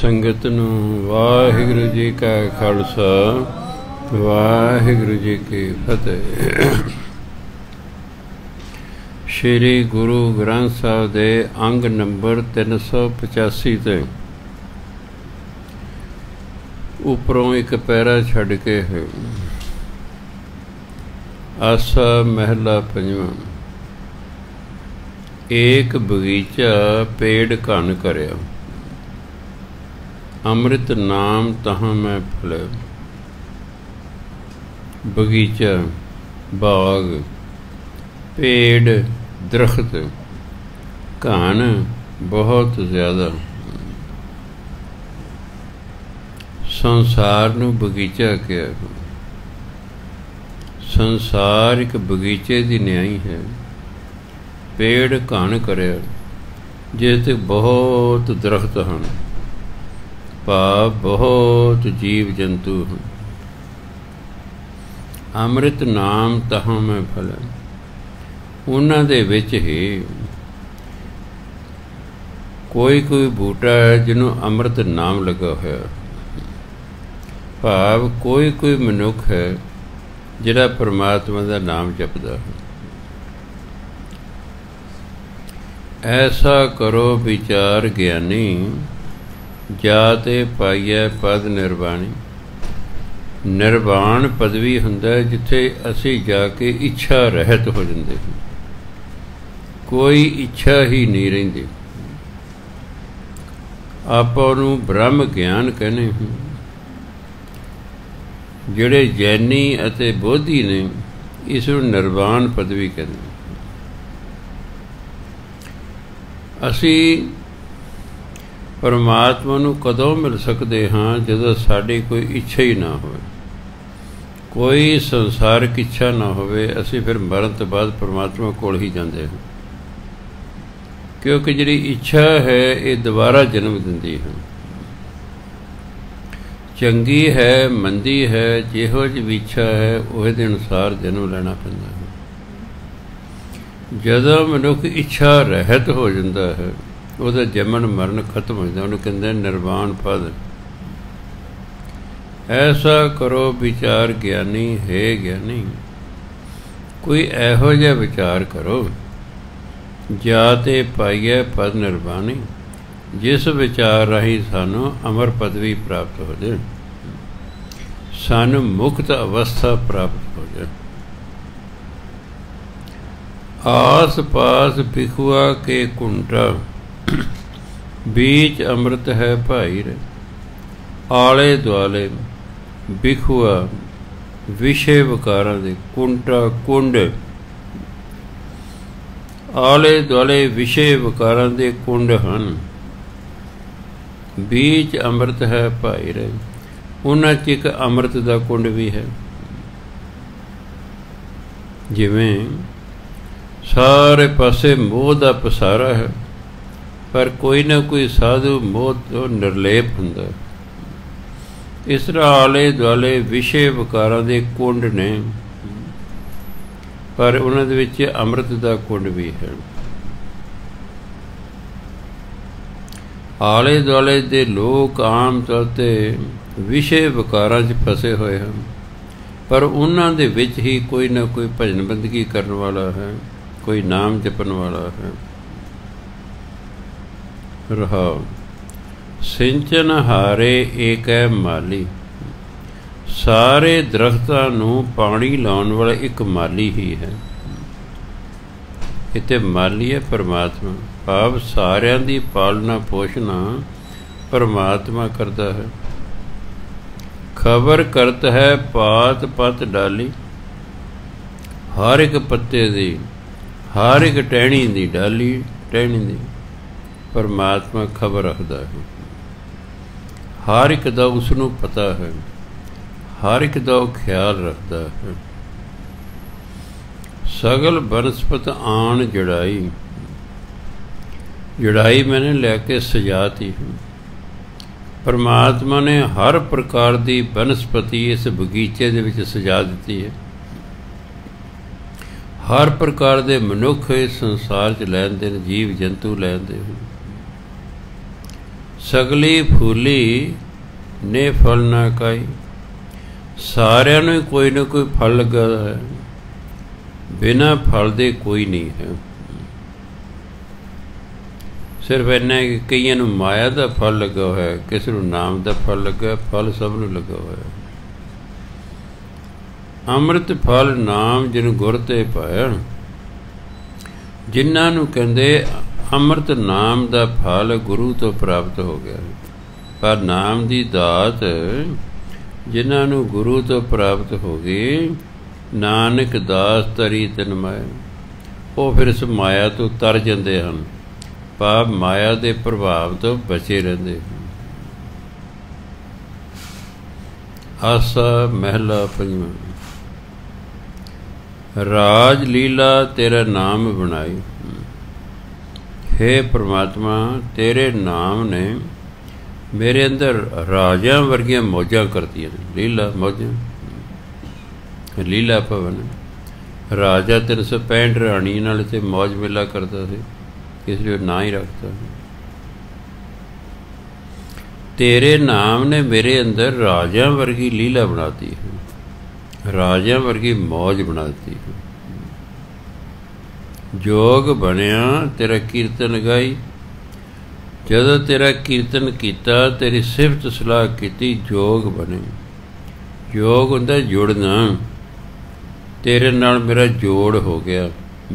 संगत नूं वाहिगुरू जी का खालसा वाहिगुरू जी की फतेह। श्री गुरु ग्रंथ साहिब दे अंग नंबर 385 ते उपरों एक पैरा छड़ के है। आसा महला पंजवां। एक बगीचा पेड़ घन करया, अमृत नाम तहाँ मैं फल। बगीचा बाग पेड़ दरख्त घन बहुत ज़्यादा। संसार नूं बगीचा कहा। संसार एक बगीचे की न्याई है। पेड़ घन करया जिस ते बहुत दरख्त हैं, भाव बहुत जीव जंतु हैं। अमृत नाम तहाँ मैं फल। उन्हां दे विच ही कोई कोई बूटा है जिन्हों अमृत नाम लगा होया। भाव कोई कोई मनुख है जिहड़ा परमात्मा का नाम जपदा है। ऐसा करो विचार ज्ञानी, जाते पाइए पद निर्वाणी। निर्वाण पदवी हुंदा है जिथे असी जाके इच्छा रहत हो जाते हैं। कोई इच्छा ही नहीं रहिंदी। आपां नूं ब्रह्म ज्ञान कहने हैं। जिहड़े जैनी अते बोधी ने इस नूं निर्वाण पदवी कहते। असी परमात्मा नूं कदों मिल सकते हाँ जदों साडी कोई इच्छा ही ना होवे, कोई संसारिक इच्छा ना होवे। असी फिर मरण तो बाद परमात्मा कोल ही जाते हैं, क्योंकि जिहड़ी इच्छा है ये दोबारा जन्म दिंदी है। चंगी है मंदी है, जिहो जी भी इच्छा है उह दे अनुसार जन्म लेना पैंदा है। जदों मनुख इच्छा रहत हो जाता है ਉਹਦਾ ਜੰਮਣ ਮਰਨ ਖਤਮ ਹੋ ਜਾਂਦਾ। ਉਹਨੂੰ ਕਹਿੰਦੇ ਨਿਰਵਾਣ ਪਦ। ਐਸਾ ਕਰੋ ਵਿਚਾਰ ਗਿਆਨੀ ਹੈ ਗਿਆਨੀ। ਕੋਈ ਇਹੋ ਜਿਹਾ ਵਿਚਾਰ ਕਰੋ ਜਾ ਤੇ ਪਾਈਏ ਪਦ ਨਿਰਵਾਣੀ, ਜਿਸ ਵਿਚਾਰ ਰਾਹੀਂ ਸਾਨੂੰ ਅਮਰ ਪਦਵੀ ਪ੍ਰਾਪਤ ਹੋ ਜਾਏ, ਸਾਨੂੰ ਮੁਕਤ ਅਵਸਥਾ ਪ੍ਰਾਪਤ ਹੋ ਜਾਏ। ਆਸ ਪਾਸ ਬਿਖੁਆ ਕੇ ਕੁੰਟਾ, बीच अमृत है भाई रे। आले दुआले बिखुआ विषय विकारां दे कुंटा कुंड। आले दुआले विषय विकारां दे कुंड हन। बीच अमृत है भाई रे। उन्हां च एक अमृत दा कुंड भी है। जिवें सारे पासे मोह दा पसारा है, पर कोई ना कोई साधु मोह तो निर्लेप हुंदा। इस तरह आले दुआले विषय विकारां दे कुंड ने, पर उन्हां दे विच अमृत दा कुंड भी है। आले दुआले दे लोग आम तौर ते विषय विकारां 'च फसे हुए हैं, पर उन्हां दे विच ही कोई ना कोई भजन बंदगी करन वाला है, कोई नाम जपन वाला है। रहाओ सिंचन हारे एक है माली। सारे दरख्तां नूं पानी लाउण वाला एक माली ही है। इत्थे माली है परमात्मा। भाव सारियां दी पालना पोषना परमात्मा करता है। खबर करत है पात पत डाली। हर एक पत्ते दी, हर एक टहनी दी डाली टहनी दी परमात्मा खबर रखता है। हर एक दा उसनूं पता है, हर एक दा ख्याल रखता है। सगल बनस्पत आन जड़ाई। जड़ाई मैंने लैके सजाती है। परमात्मा ने हर प्रकार की बनस्पति इस बगीचे दे विच सजा दी है। हर प्रकार के मनुख इस संसार च लैंदे ने, जीव जंतु लैंदे हैं। सगली फूली ने फल ना काई। सारिਆਂ ਨੂੰ कोई ना कोई फल लगा है, बिना फल दे कोई नहीं है। सिर्फ इन्ना कि कईयां नूं माया का फल लगा हुआ है, किसी नूं नाम का फल लगा, फल सब नूं लगा हुआ है। अमृत फल नाम जिन गुर ते पाया, जिन्हां नूं कहंदे अमृत नाम का फल गुरु तो प्राप्त हो गया। पर नाम की दात जिन्हां नूं गुरु तो प्राप्त हो गई, नानक दास तरी तिन माया, वो फिर इस माया तो तर जाते हैं, पाप माया के प्रभाव तो बचे रहते हैं। आसा महला पंजवां। राज लीला तेरा नाम बनाई। हे परमात्मा, तेरे नाम ने मेरे अंदर राजा वर्गियां मौजां करदियां ने। लीला मौजां, लीला भवन। राजा 365 राणी नाल ते मौज मेला करता सी, इसलिए ना ही रखता। तेरे नाम ने मेरे अंदर राजा वर्गी लीला बनाती है, राजा वर्गी मौज बनाती है। जोग बनया तेरा कीर्तन गाई। जदों तेरा कीर्तन किया, तेरी सिफत सलाह की, जोग बने। योग हुंदा जुड़ना, तेरे नाल मेरा जोड़ हो गया,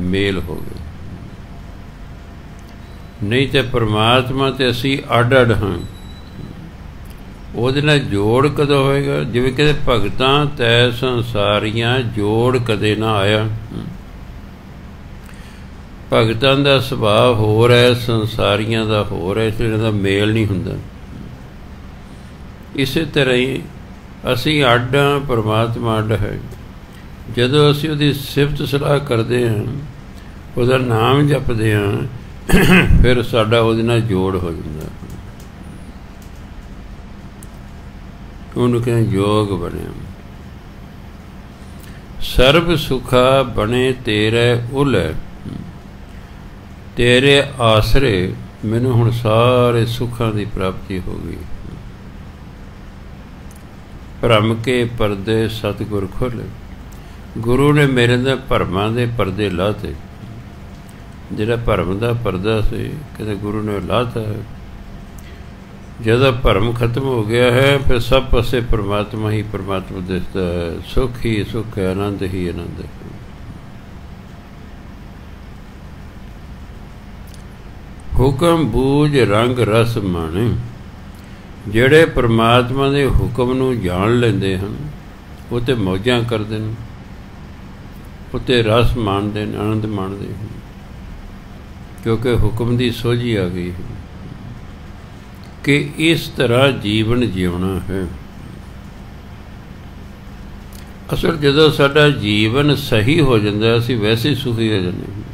मेल हो गया। नहीं तो परमात्मा तो असी अड अड हाँ, ਉਹਦੇ ਨਾਲ ਜੋੜ ਕਦੋਂ ਹੋਏਗਾ? ਜਿਵੇਂ ਕਹਿੰਦੇ ਭਗਤਾਂ ਤੈ ਸੰਸਾਰੀਆਂ ਜੋੜ ਕਦੇ ਨਾ ਆਇਆ। ਭਗਤਾਂ ਦਾ ਸੁਭਾਅ ਹੋਰ ਹੈ, ਸੰਸਾਰੀਆਂ ਦਾ ਹੋਰ ਹੈ, ਇਸ ਲਈ ਇਹਨਾਂ ਦਾ ਮੇਲ ਨਹੀਂ ਹੁੰਦਾ। ਇਸੇ ਤਰ੍ਹਾਂ ਹੀ ਅਸੀਂ ਅੱਡ ਹਾਂ, ਪਰਮਾਤਮਾ ਅੱਡ ਹੈ। ਜਦੋਂ ਅਸੀਂ ਉਹਦੀ ਸਿਫਤ ਸਲਾਹ ਕਰਦੇ ਹਾਂ, ਉਹਦਾ ਨਾਮ ਜਪਦੇ ਹਾਂ, ਫਿਰ ਸਾਡਾ ਉਹਦੇ ਨਾਲ ਜੋੜ ਹੋ ਜਾਂਦਾ। ਉਹਨੂੰ ਕਹਿੰਦੇ ਯੋਗ ਬਣਿਆ। ਸਰਬ ਸੁਖਾ ਬਣੇ ਤੇਰੇ ਉਲੈ, तेरे आसरे मैनू हुण सारे सुखां की प्राप्ति हो गई। भरम के परदे सतगुर खोले, गुरु ने मेरे अंदर भरमां दे परदे लाते। जिहड़ा भरम का परदा से कहते गुरु ने लाता है। जब भरम खत्म हो गया है, फिर सब पासे परमात्मा ही परमात्मा दिसता है। सुख ही सुख है, आनंद ही आनंद है। हुक्म बूझ रंग रस माने, ਜਿਹੜੇ परमात्मा के हुक्म नूं जान लेंदे हन, वो तो मौजां करदे ने, वो तो रस माणदे ने, आनंद माणदे हैं, क्योंकि हुक्म की सोझी आ गई है कि इस तरह जीवन जीवना है। असल जदों साडा जीवन सही हो जाता, असीं वैसे सुखी हो जाते हैं।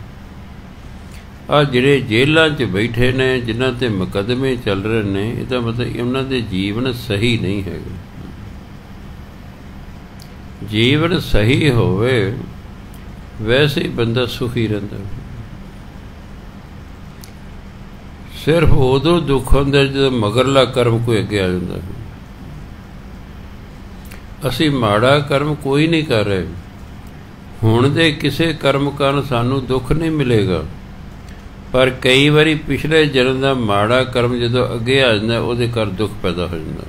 आ जिहड़े जेलों च बैठे ने, जिन्हां ते मुकदमे चल रहे ने, इहदा मतलब उन्हां दे जीवन सही नहीं है। जीवन सही होवे वैसे ही बंदा सुखी रहिंदा। सिर्फ उदों दुख हुंदा जदों मगरला कर्म कोई अगे आ जांदा है। असीं माड़ा कर्म कोई नहीं कर रहे, हुण दे किसी कर्म कारण सानूं दुख नहीं मिलेगा, पर कई बारी पिछले जन्म का माड़ा कर्म जो अगे आ जाता, उहदे कर दुख पैदा हो जाता।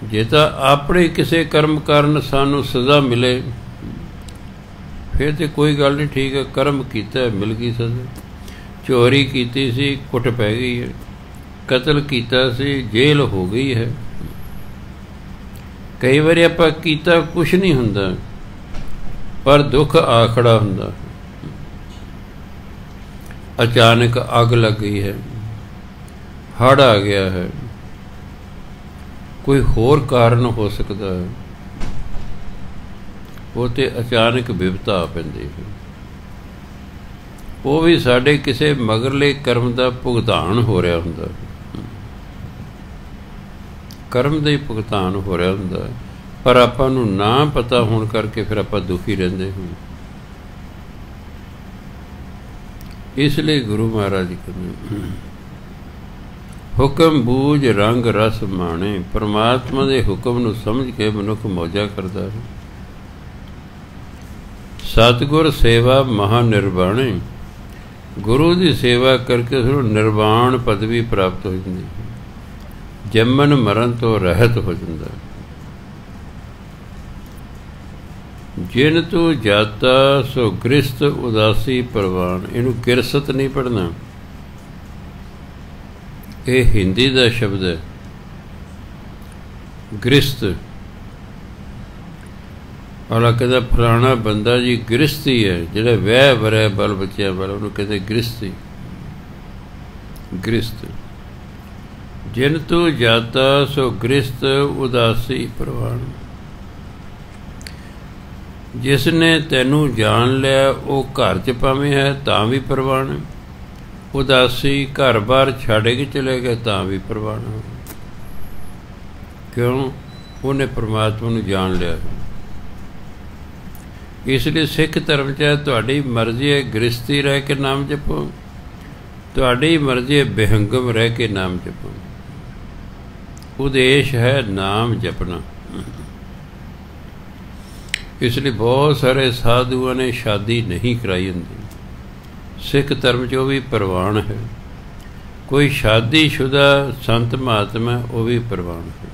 जे तो अपने किसी कर्म कारण सानू सज़ा मिले, फिर तो कोई गल नहीं, ठीक है, कर्म किया मिल गई सज़ा। चोरी की सी, कुट पै गई है। कतल किया सी, जेल हो गई है। कई बारी आपां कीता कुछ नहीं हुंदा, पर दुख आ खड़ा हुंदा। अचानक अग लग गई है, हड़ आ गया है, कोई होर कारण हो सकता है, वो तो अचानक विपता आ पैंदी है। वो भी साडे किसी मगरले कर्म का भुगतान हो रहा हुंदा, कर्म का ही भुगतान हो रहा हुंदा, पर आपां नूं ना पता होण करके फिर आपां दुखी रहिंदे हां। इसलिए गुरु महाराज कहते हुक्म बूझ रंग रस माणे। परमात्मा के हुक्म नूं समझ के मनुख मौजा करता है। सतगुर सेवा महानिर्वाणे। गुरु की सेवा करके निर्वाण पदवी प्राप्त हो जाती है। जमन मरण तो रहत हो जाता है। जिन तू जाता सो गृहस्थ उदासी परवान। इनू गिरसत नहीं पढ़ना, ये हिंदी का शब्द है। गृहस्थ वाला कहता फलाना बंदा जी गृहस्थी है, जिहड़ा वह वरै बल बच्चों वाला उन्होंने कहते गृहस्थी। गृहस्थ जिन तू जाता सो गृहस्थ उदासी परवान। जिसने तैनू जान लिया वो घर च भावें है तां भी परवान। उदासी घर बार छड़ के चले गए तां भी परवान। क्यों? उन्हें परमात्मा नू जान लिया। इसलिए सिख धर्म चाहे तुहाडी मर्जी है गृहस्थी रह के नाम जपो, तुहाडी मर्जी है बेहंगम रह के नाम जपो। उद्देश है नाम जपना। इसलिए बहुत सारे साधुओं ने शादी नहीं कराई होंदी। सिख धर्म जो भी परवान है। कोई शादीशुदा संत महात्मा वो भी परवान है।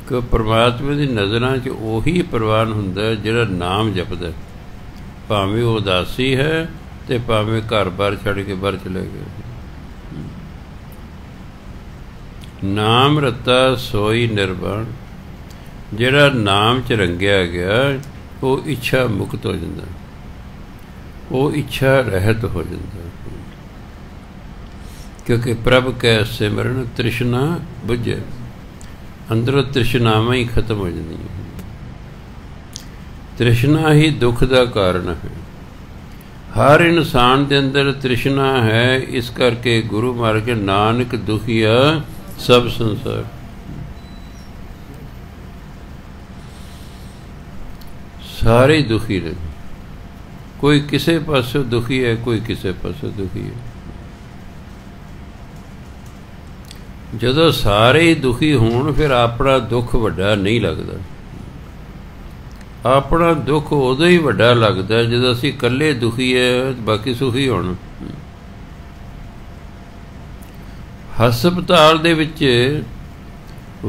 कि परमात्मा की नज़रां च उही परवान हुंदा जिहड़ा नाम जपदा। भावें वो उदासी है तो भावें घर बार छड़ के बाहर चले गए। नाम रता सोई निर्वाण। जिहड़ा नाम च रंगिया गया वो इच्छा मुक्त हो जाता, वो इच्छा रहत हो जाता। क्योंकि प्रभ कै सिमरन तृष्णा बुझे। अंदरों तृष्णावां ही खत्म हो जाती। तृष्णा ही दुख का कारण है। हर इंसान के अंदर तृष्णा है। इस करके गुरु महाराज के नानक दुखिया सब संसार। सारे दुखी ने। कोई किसी पासों दुखी है, कोई किसी पासों दुखी है। जदों सारे ही दुखी होण फिर अपना दुख वड्डा नहीं लगता। अपना दुख उदों ही वड्डा लगता जदों असीं कल्ले दुखी है बाकी सुखी होण। हस्पताल दे विच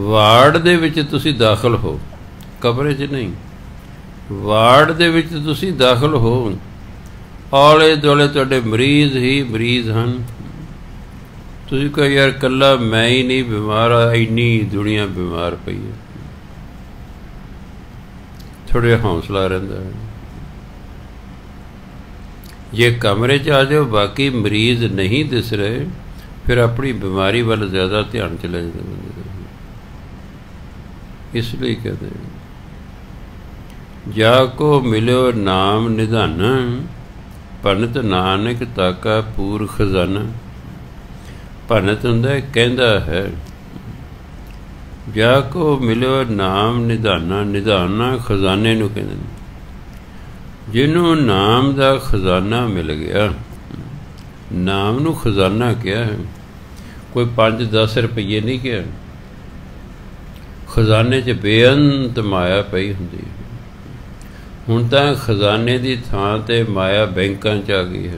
वार्ड दे विच तुसीं दाखल हो, कमरे च नहीं। वार्ड दे विच तुसीं दाखल हो, आले दुआले तुहाडे मरीज ही मरीज हैं। तुसीं कहो यार कल्ला मैं ही नहीं बीमार, इन्नी दुनिया बीमार पई है। थोड़े हौसला रहिंदा है। जे कमरे च आ जाओ बाकी मरीज नहीं दिस रहे फिर अपनी बीमारी वाल ज़्यादा ध्यान चला जाता बंदे दा। इसलिए कहते हैं जाको मिलो नाम निधान। भनत नानक ताका पूर खजाना। भनत हुंदा कहंदा है। जाको मिलो नाम निधाना। निधाना खजाने नूं कहंदे ने। जिन्हों नाम दा खजाना मिल गया। नाम नूं खजाना क्या है? कोई 5-10 रुपये नहीं क्या। खजाने च बेअंत माया पई हुंदी है। हुण तां खजाने की थां ते माया बैंकां च आ गई है।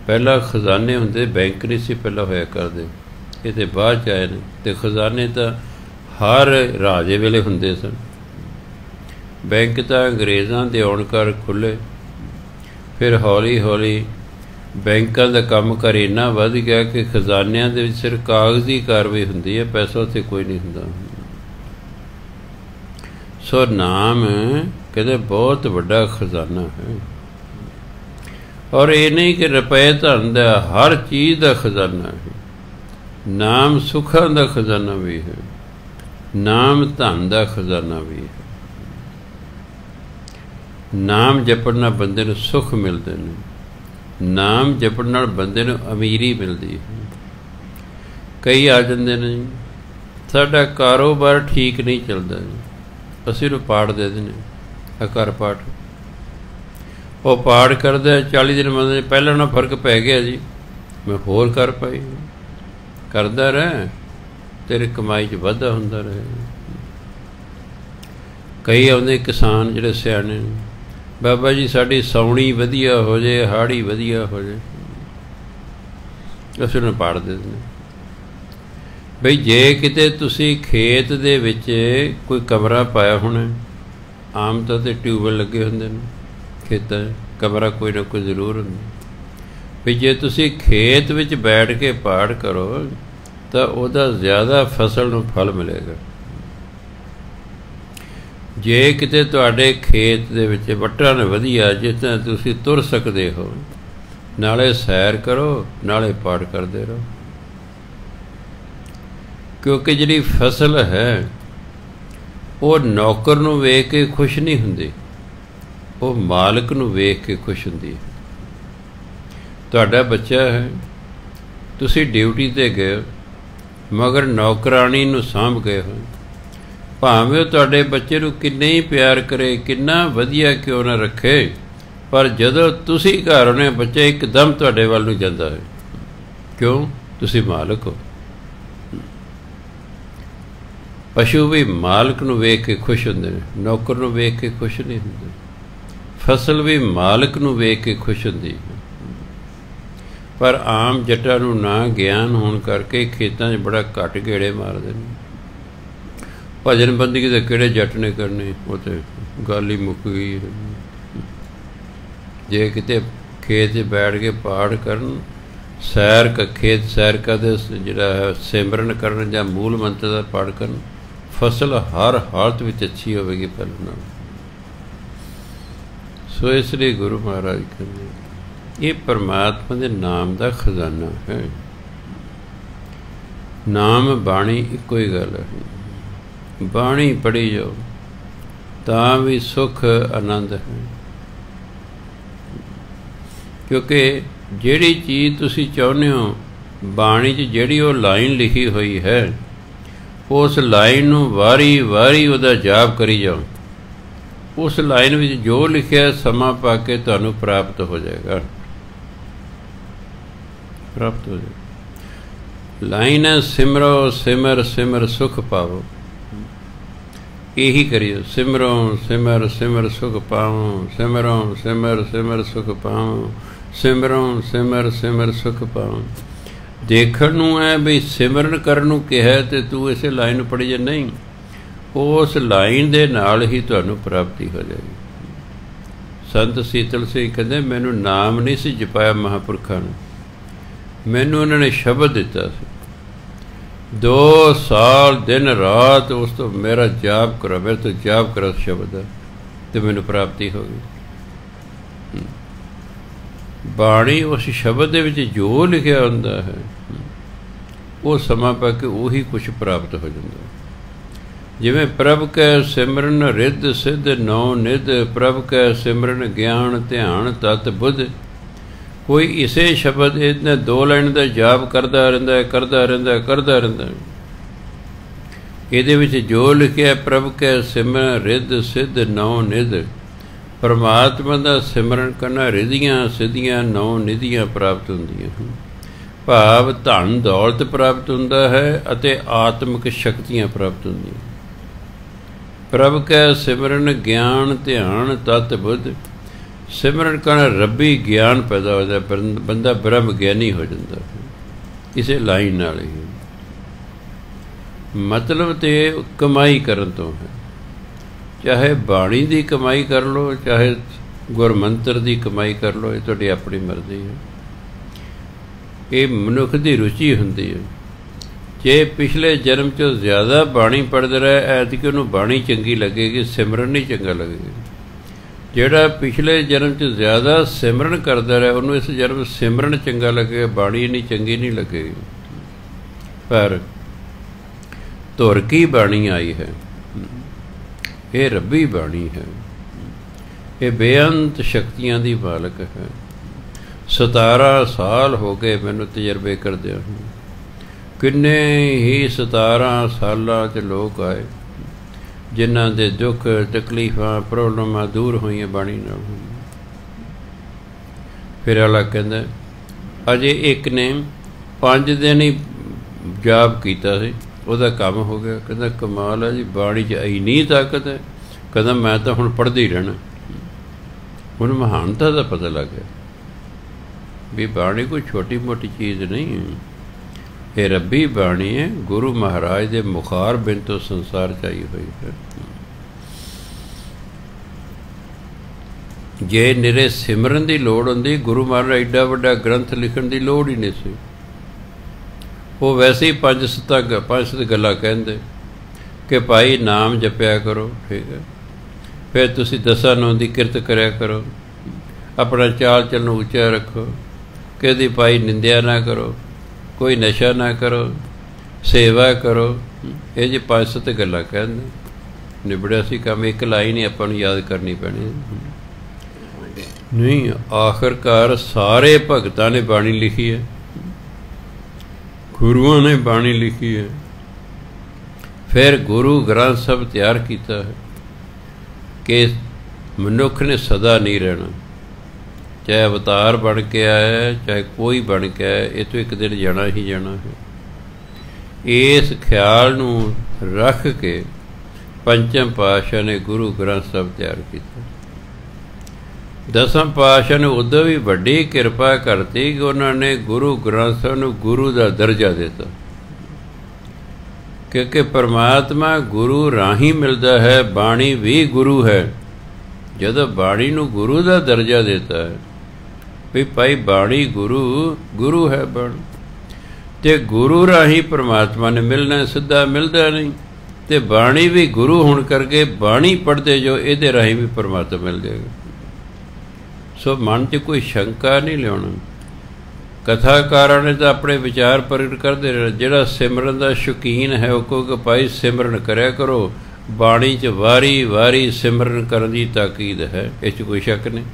पहला खजाने हुंदे, बैंक नहीं सी पहला होया करदे, ये ते बाद च आए ने। ते खजाने तां हर राजे वेले हुंदे सन। बैंक तां अंग्रेज़ां दे आउण कर खुले। फिर हौली हौली बैंकां दा काम कर इन्ना वध गया कि खजानिਆਂ ਦੇ ਵਿੱਚ सिर्फ कागजी कार्रवाई हुंदी है, पैसा उत्थे कोई नहीं हुंदा। सो नाम कहते बहुत वड्डा खजाना है। और ये नहीं कि रुपए धन का, हर चीज़ का खजाना है। नाम सुखां का खजाना भी है, नाम धन का खजाना भी है। नाम जपण नाल बंदे नूं सुख मिलते हैं। नाम जपण नाल बंदे नूं अमीरी मिलती है। कई आ जाते हैं साडा कारोबार ठीक नहीं चलता जी, असीं नूं पाठ दे देने कर पाठ। ਉਹ ਪਾਠ ਕਰਦਾ 40 ਦਿਨ ਮੰਨਦੇ, ਪਹਿਲਾਂ ਨਾਲ ਫਰਕ ਪੈ ਗਿਆ ਜੀ, ਮੈਂ ਹੋਰ ਕਰ ਪਾਈ। ਕਰਦਾ ਰਹਿ, ਤੇਰੀ ਕਮਾਈ 'ਚ ਵਾਧਾ ਹੁੰਦਾ ਰਹੇ। ਕਈ ਆਉਂਦੇ ਕਿਸਾਨ ਜਿਹੜੇ ਸਿਆਣੇ, ਬਾਬਾ ਜੀ ਸਾਡੀ ਸਾਉਣੀ ਵਧੀਆ ਹੋ ਜਾਏ, ਹਾੜੀ ਵਧੀਆ ਹੋ ਜਾਏ, ਅਸੀਂ ਉਹਨੂੰ ਪਾੜ ਦੇ ਦਿੰਦੇ। ਬਈ ਜੇ ਕਿਤੇ ਤੁਸੀਂ ਖੇਤ ਦੇ ਵਿੱਚ ਕੋਈ ਕਮਰਾ ਪਾਇਆ ਹੋਣਾ, ਆਮ ਤੌਰ 'ਤੇ ਟਿਊਬਵੈੱਲ ਲੱਗੇ ਹੁੰਦੇ ਨੇ ਖੇਤਾਂ 'ਚ, ਕਮਰਾ ਕੋਈ ਨਾ ਕੋਈ ਜ਼ਰੂਰ ਹੁੰਦਾ। ਵੀ ਜੇ ਤੁਸੀਂ ਖੇਤ ਵਿੱਚ ਬੈਠ ਕੇ ਪਾਠ ਕਰੋ ਤਾਂ ਉਹਦਾ ਜ਼ਿਆਦਾ ਫਸਲ ਨੂੰ ਫਲ ਮਿਲੇਗਾ। ਜੇ ਕਿਤੇ ਤੁਹਾਡੇ ਖੇਤ ਦੇ ਵਿੱਚ ਵੱਟਾਂ ਨੇ ਵਧੀਆ, ਜਿਸ ਤਰ੍ਹਾਂ ਤੁਸੀਂ ਤੁਰ ਸਕਦੇ ਹੋ, ਨਾਲੇ ਸੈਰ ਕਰੋ ਨਾਲੇ ਪਾਠ ਕਰਦੇ ਰਹੋ। ਕਿਉਂਕਿ ਜਿਹੜੀ ਫਸਲ ਹੈ ਉਹ ਨੌਕਰ ਨੂੰ ਵੇਖ ਕੇ ਖੁਸ਼ ਨਹੀਂ ਹੁੰਦੀ, ਉਹ ਮਾਲਕ ਨੂੰ ਵੇਖ ਕੇ ਖੁਸ਼ ਹੁੰਦੀ ਹੈ। ਤੁਹਾਡਾ ਬੱਚਾ ਹੈ, ਤੁਸੀਂ ਡਿਊਟੀ 'ਤੇ ਗਏ ਹੋ, ਮਗਰ ਨੌਕਰਾਣੀ ਨੂੰ ਸਾਂਭ ਗਏ ਹੋ, ਭਾਵੇਂ ਉਹ ਤੁਹਾਡੇ ਬੱਚੇ ਨੂੰ ਕਿੰਨੇ ਹੀ ਪਿਆਰ ਕਰੇ, ਕਿੰਨਾ ਵਧੀਆ ਕਿਉਂ ਨਾ ਰੱਖੇ, ਪਰ ਜਦੋਂ ਤੁਸੀਂ ਘਰ ਆਉਂਦੇ, ਬੱਚਾ ਇੱਕਦਮ ਤੁਹਾਡੇ ਵੱਲ ਨੂੰ ਜਾਂਦਾ ਹੈ। ਕਿਉਂ? ਤੁਸੀਂ ਮਾਲਕ ਹੋ। ਪਸ਼ੂ ਵੀ ਮਾਲਕ ਨੂੰ ਵੇਖ ਕੇ ਖੁਸ਼ ਹੁੰਦੇ ਨੇ, ਨੌਕਰ ਨੂੰ ਵੇਖ ਕੇ ਖੁਸ਼ ਨਹੀਂ ਹੁੰਦੇ। ਫਸਲ ਵੀ ਮਾਲਕ ਨੂੰ ਵੇਖ ਕੇ ਖੁਸ਼ ਹੁੰਦੀ ਹੈ। ਪਰ ਆਮ ਜੱਟਾਂ ਨੂੰ ਨਾ ਗਿਆਨ ਹੋਣ ਕਰਕੇ ਖੇਤਾਂ 'ਚ ਬੜਾ ਘੱਟ ਗੇੜੇ ਮਾਰਦੇ ਨੇ। ਭਜਨ ਬੰਦਗੀ ਦੇ ਕਿਹੜੇ ਜੱਟ ਨੇ ਕਰਨੀ, ਉਹ ਤਾਂ ਗੱਲ ਹੀ ਮੁੱਕ ਗਈ ਹੈ। ਜੇ ਕਿਤੇ ਖੇਤ 'ਚ ਬੈਠ ਕੇ ਪਾਠ ਕਰਨ, ਸੈਰ ਖੇਤ ਸੈਰ ਕਰਦੇ, ਜਿਹੜਾ ਹੈ ਸਿਮਰਨ ਕਰਨ ਜਾਂ ਮੂਲ ਮੰਤਰ ਦਾ ਪਾਠ ਕਰਨ, ਫਸਲ ਹਰ ਹਾਲਤ ਵਿੱਚ ਅੱਛੀ ਹੋਵੇਗੀ ਪਹਿਲਾਂ ਨਾਲ। ਸੋ ਇਸ ਲਈ ਗੁਰੂ ਮਹਾਰਾਜ ਕਹਿੰਦੇ ਇਹ ਪਰਮਾਤਮਾ ਦੇ ਨਾਮ ਦਾ ਖਜ਼ਾਨਾ ਹੈ। ਨਾਮ ਬਾਣੀ ਇੱਕੋ ਹੀ ਗੱਲ ਹੈ। ਬਾਣੀ ਪੜ੍ਹੀ ਜਾਓ ਤਾਂ ਵੀ ਸੁੱਖ ਆਨੰਦ ਹੈ। ਕਿਉਂਕਿ ਜਿਹੜੀ ਚੀਜ਼ ਤੁਸੀਂ ਚਾਹੁੰਦੇ ਹੋ, ਬਾਣੀ 'ਚ ਜਿਹੜੀ ਉਹ ਲਾਈਨ ਲਿਖੀ ਹੋਈ ਹੈ, ਉਸ ਲਾਈਨ ਨੂੰ ਵਾਰੀ ਵਾਰੀ ਉਹਦਾ ਜਾਪ ਕਰੀ ਜਾਓ। ਉਸ ਲਾਈਨ ਵਿੱਚ ਜੋ ਲਿਖਿਆ ਸਮਾਂ ਪਾ ਕੇ ਤੁਹਾਨੂੰ ਪ੍ਰਾਪਤ ਹੋ ਜਾਏਗਾ, ਪ੍ਰਾਪਤ ਹੋ ਜਾਏਗਾ। ਲਾਈਨ ਹੈ ਸਿਮਰੋ ਸਿਮਰ ਸਿਮਰ ਸੁਖ ਪਾਵੋ। ਇਹੀ ਕਰੀਓ, ਸਿਮਰੋ ਸਿਮਰ ਸਿਮਰ ਸੁਖ ਪਾਵੋ, ਸਿਮਰੋ ਸਿਮਰ ਸਿਮਰ ਸੁਖ ਪਾਵੋ, ਸਿਮਰੋ ਸਿਮਰ ਸਿਮਰ ਸੁਖ ਪਾਵੋ। ਦੇਖਣ ਨੂੰ ਹੈ ਵੀ ਸਿਮਰਨ ਕਰਨ ਨੂੰ ਕਿਹਾ ਤੇ ਤੂੰ ਇਸੇ ਲਾਈਨ ਨੂੰ ਪੜ੍ਹੀ ਜਾ, ਨਹੀਂ, ਉਸ ਲਾਈਨ ਦੇ ਨਾਲ ਹੀ ਤੁਹਾਨੂੰ ਪ੍ਰਾਪਤੀ ਹੋ ਜਾਏਗੀ। ਸੰਤ ਸੀਤਲ ਸਿੰਘ ਕਹਿੰਦੇ ਮੈਨੂੰ ਨਾਮ ਨਹੀਂ ਸੀ ਜਪਾਇਆ ਮਹਾਂਪੁਰਖਾਂ ਨੇ, ਮੈਨੂੰ ਉਹਨਾਂ ਨੇ ਸ਼ਬਦ ਦਿੱਤਾ ਸੀ। 2 ਸਾਲ ਦਿਨ ਰਾਤ ਉਸ ਤੋਂ ਮੇਰਾ ਜਾਪ ਕਰੋ, ਮੇਰੇ ਤੋਂ ਜਾਪ ਕਰੋ ਸ਼ਬਦ ਦਾ, ਅਤੇ ਮੈਨੂੰ ਪ੍ਰਾਪਤੀ ਹੋ ਗਈ। ਬਾਣੀ ਉਸ ਸ਼ਬਦ ਦੇ ਵਿੱਚ ਜੋ ਲਿਖਿਆ ਹੁੰਦਾ ਹੈ, ਉਹ ਸਮਾਂ ਪਾ ਕੇ ਉਹੀ ਕੁਛ ਪ੍ਰਾਪਤ ਹੋ ਜਾਂਦਾ। ਜਿਵੇਂ ਪ੍ਰਭ ਕੈ ਸਿਮਰਨ ਰਿੱਧ ਸਿੱਧ ਨੌ ਨਿਧ, ਪ੍ਰਭ ਕੈ ਸਿਮਰਨ ਗਿਆਨ ਧਿਆਨ ਤਤ ਬੁੱਧ। ਕੋਈ ਇਸੇ ਸ਼ਬਦ ਇਹਨੇ 2 ਲਾਈਨ ਦਾ ਜਾਪ ਕਰਦਾ ਰਹਿੰਦਾ, ਕਰਦਾ ਰਹਿੰਦਾ, ਕਰਦਾ ਰਹਿੰਦਾ। ਇਹਦੇ ਵਿੱਚ ਜੋ ਲਿਖਿਆ ਪ੍ਰਭ ਕੈ ਸਿਮਰਨ ਰਿੱਧ ਸਿੱਧ ਨੌ ਨਿਧ, ਪਰਮਾਤਮਾ ਦਾ ਸਿਮਰਨ ਕਰਨਾ ਰਿੱਧੀਆਂ ਸਿੱਧੀਆਂ 9 ਨਿਧੀਆਂ ਪ੍ਰਾਪਤ ਹੁੰਦੀਆਂ ਹਨ। ਭਾਵ ਧਨ ਦੌਲਤ ਪ੍ਰਾਪਤ ਹੁੰਦਾ ਹੈ ਅਤੇ ਆਤਮਿਕ ਸ਼ਕਤੀਆਂ ਪ੍ਰਾਪਤ ਹੁੰਦੀਆਂ। ਪ੍ਰਭ ਕੈ ਸਿਮਰਨ ਗਿਆਨ ਧਿਆਨ ਤਤ ਬੁੱਧ। ਸਿਮਰਨ ਕਰਨ ਰੱਬੀ ਗਿਆਨ ਪੈਦਾ ਹੋ ਜਾਂਦਾ, ਬੰਦਾ ਬ੍ਰਹਮ ਗਿਆਨੀ ਹੋ ਜਾਂਦਾ ਇਸੇ ਲਾਈਨ ਨਾਲ ਹੀ। ਮਤਲਬ ਤੇ ਕਮਾਈ ਕਰਨ ਤੋਂ ਹੈ, ਚਾਹੇ ਬਾਣੀ ਦੀ ਕਮਾਈ ਕਰ ਲਓ, ਚਾਹੇ ਗੁਰਮੰਤਰ ਦੀ ਕਮਾਈ ਕਰ ਲਓ, ਇਹ ਤੁਹਾਡੀ ਆਪਣੀ ਮਰਜ਼ੀ ਹੈ। ਇਹ ਮਨੁੱਖ ਦੀ ਰੁਚੀ ਹੁੰਦੀ ਹੈ। ਜੇ ਪਿਛਲੇ ਜਨਮ 'ਚ ਜ਼ਿਆਦਾ ਬਾਣੀ ਪੜ੍ਹਦਾ ਰਿਹਾ, ਐਤਕੀ ਉਹਨੂੰ ਬਾਣੀ ਚੰਗੀ ਲੱਗੇਗੀ, ਸਿਮਰਨ ਨਹੀਂ ਚੰਗਾ ਲੱਗੇਗਾ। ਜਿਹੜਾ ਪਿਛਲੇ ਜਨਮ 'ਚ ਜ਼ਿਆਦਾ ਸਿਮਰਨ ਕਰਦਾ ਰਿਹਾ, ਉਹਨੂੰ ਇਸ ਜਨਮ ਸਿਮਰਨ ਚੰਗਾ ਲੱਗੇਗਾ, ਬਾਣੀ ਇੰਨੀ ਚੰਗੀ ਨਹੀਂ ਲੱਗੇਗੀ। ਪਰ ਧੁਰ ਕੀ ਬਾਣੀ ਆਈ ਹੈ, ਇਹ ਰੱਬੀ ਬਾਣੀ ਹੈ, ਇਹ ਬੇਅੰਤ ਸ਼ਕਤੀਆਂ ਦੀ ਮਾਲਕ ਹੈ। 17 ਸਾਲ ਹੋ ਗਏ ਮੈਨੂੰ ਤਜਰਬੇ ਕਰਦਿਆਂ। ਕਿੰਨੇ ਹੀ 17 ਸਾਲਾਂ 'ਚ ਲੋਕ ਆਏ ਜਿਨ੍ਹਾਂ ਦੇ ਦੁੱਖ ਤਕਲੀਫਾਂ ਪ੍ਰੋਬਲਮਾਂ ਦੂਰ ਹੋਈਆਂ ਬਾਣੀ ਨਾਲ। फिर अगला कहता अजे एक ने 5 दिन ही जाप किया सी, ਉਹਦਾ ਕੰਮ ਹੋ ਗਿਆ। ਕਹਿੰਦਾ ਕਮਾਲ ਹੈ ਜੀ, ਬਾਣੀ 'ਚ ਇੰਨੀ ਤਾਕਤ ਹੈ। ਕਹਿੰਦਾ ਮੈਂ ਤਾਂ ਹੁਣ ਪੜ੍ਹਦੇ ਹੀ ਰਹਿਣਾ। ਹੁਣ ਮਹਾਨਤਾ ਦਾ ਪਤਾ ਲੱਗ ਗਿਆ ਵੀ ਬਾਣੀ ਕੋਈ ਛੋਟੀ ਮੋਟੀ ਚੀਜ਼ ਨਹੀਂ, ਇਹ ਰੱਬੀ ਬਾਣੀ ਹੈ, ਗੁਰੂ ਮਹਾਰਾਜ ਦੇ ਮੁਖਾਰ ਬਿਨ ਤੋਂ ਸੰਸਾਰ 'ਚ ਆਈ ਹੋਈ ਹੈ। ਜੇ ਨਿਰੇ ਸਿਮਰਨ ਦੀ ਲੋੜ ਹੁੰਦੀ, ਗੁਰੂ ਮਹਾਰਾਜ ਐਡਾ ਵੱਡਾ ਗ੍ਰੰਥ ਲਿਖਣ ਦੀ ਲੋੜ ਹੀ ਨਹੀਂ ਸੀ। ਉਹ ਵੈਸੇ ਹੀ 5-7 ਗੱਲਾਂ ਕਹਿੰਦੇ ਕਿ ਭਾਈ ਨਾਮ ਜਪਿਆ ਕਰੋ, ਠੀਕ ਹੈ, ਫਿਰ ਤੁਸੀਂ 10 ਨੌਂ ਦੀ ਕਿਰਤ ਕਰਿਆ ਕਰੋ, ਆਪਣਾ ਚਾਲ ਚੱਲਣ ਉੱਚਾ ਰੱਖੋ, ਕਿਹਦੀ ਭਾਈ ਨਿੰਦਿਆ ਨਾ ਕਰੋ, ਕੋਈ ਨਸ਼ਾ ਨਾ ਕਰੋ, ਸੇਵਾ ਕਰੋ। ਇਹ ਜੇ 5-7 ਗੱਲਾਂ ਕਹਿੰਦੇ, ਨਿਬੜਿਆ ਸੀ ਕੰਮ। ਇੱਕ ਲਾਈਨ ਹੀ ਆਪਾਂ ਨੂੰ ਯਾਦ ਕਰਨੀ ਪੈਣੀ ਨਹੀਂ। ਆਖਰਕਾਰ ਸਾਰੇ ਭਗਤਾਂ ਨੇ ਬਾਣੀ ਲਿਖੀ ਹੈ, ਗੁਰੂਆਂ ਨੇ ਬਾਣੀ ਲਿਖੀ ਹੈ, ਫਿਰ ਗੁਰੂ ਗ੍ਰੰਥ ਸਾਹਿਬ ਤਿਆਰ ਕੀਤਾ ਹੈ ਕਿ ਮਨੁੱਖ ਨੇ ਸਦਾ ਨਹੀਂ ਰਹਿਣਾ, ਚਾਹੇ ਅਵਤਾਰ ਬਣ ਕੇ ਆਇਆ, ਚਾਹੇ ਕੋਈ ਬਣ ਕੇ ਆਇਆ, ਇਹ ਤੋਂ ਇੱਕ ਦਿਨ ਜਾਣਾ ਹੀ ਜਾਣਾ ਹੈ। ਇਸ ਖਿਆਲ ਨੂੰ ਰੱਖ ਕੇ ਪੰਚਮ ਪਾਤਸ਼ਾਹ ਨੇ ਗੁਰੂ ਗ੍ਰੰਥ ਸਾਹਿਬ ਤਿਆਰ ਕੀਤਾ। ਦਸਮ ਪਾਤਸ਼ਾਹ ਨੇ ਉਦੋਂ ਵੀ ਵੱਡੀ ਕਿਰਪਾ ਕਰਤੀ ਕਿ ਉਹਨਾਂ ਨੇ ਗੁਰੂ ਗ੍ਰੰਥ ਸਾਹਿਬ ਨੂੰ ਗੁਰੂ ਦਾ ਦਰਜਾ ਦਿੱਤਾ, ਕਿਉਂਕਿ ਪਰਮਾਤਮਾ ਗੁਰੂ ਰਾਹੀਂ ਮਿਲਦਾ ਹੈ, ਬਾਣੀ ਵੀ ਗੁਰੂ ਹੈ। ਜਦੋਂ ਬਾਣੀ ਨੂੰ ਗੁਰੂ ਦਾ ਦਰਜਾ ਦਿੱਤਾ ਹੈ ਵੀ ਭਾਈ ਬਾਣੀ ਗੁਰੂ ਹੈ ਬਾਣੀ, ਅਤੇ ਗੁਰੂ ਰਾਹੀਂ ਪਰਮਾਤਮਾ ਨੇ ਮਿਲਣਾ, ਸਿੱਧਾ ਮਿਲਦਾ ਨਹੀਂ। ਅਤੇ ਬਾਣੀ ਵੀ ਗੁਰੂ ਹੋਣ ਕਰਕੇ ਬਾਣੀ ਪੜ੍ਹਦੇ ਜੋ, ਇਹਦੇ ਰਾਹੀਂ ਵੀ ਪਰਮਾਤਮਾ ਮਿਲ ਜਾਏਗਾ। ਸੋ ਮਨ 'ਚ ਕੋਈ ਸ਼ੰਕਾ ਨਹੀਂ ਲਿਆਉਣਾ। ਕਥਾਕਾਰਾਂ ਨੇ ਤਾਂ ਆਪਣੇ ਵਿਚਾਰ ਪ੍ਰਗਟ ਕਰਦੇ ਰਹਿਣਾ। ਜਿਹੜਾ ਸਿਮਰਨ ਦਾ ਸ਼ੌਕੀਨ ਹੈ ਉਹ ਕਹੇਗਾ ਭਾਈ ਸਿਮਰਨ ਕਰਿਆ ਕਰੋ, ਬਾਣੀ 'ਚ ਵਾਰੀ ਵਾਰੀ ਸਿਮਰਨ ਕਰਨ ਦੀ ਤਾਕੀਦ ਹੈ, ਇਹ 'ਚ ਕੋਈ ਸ਼ੱਕ ਨਹੀਂ।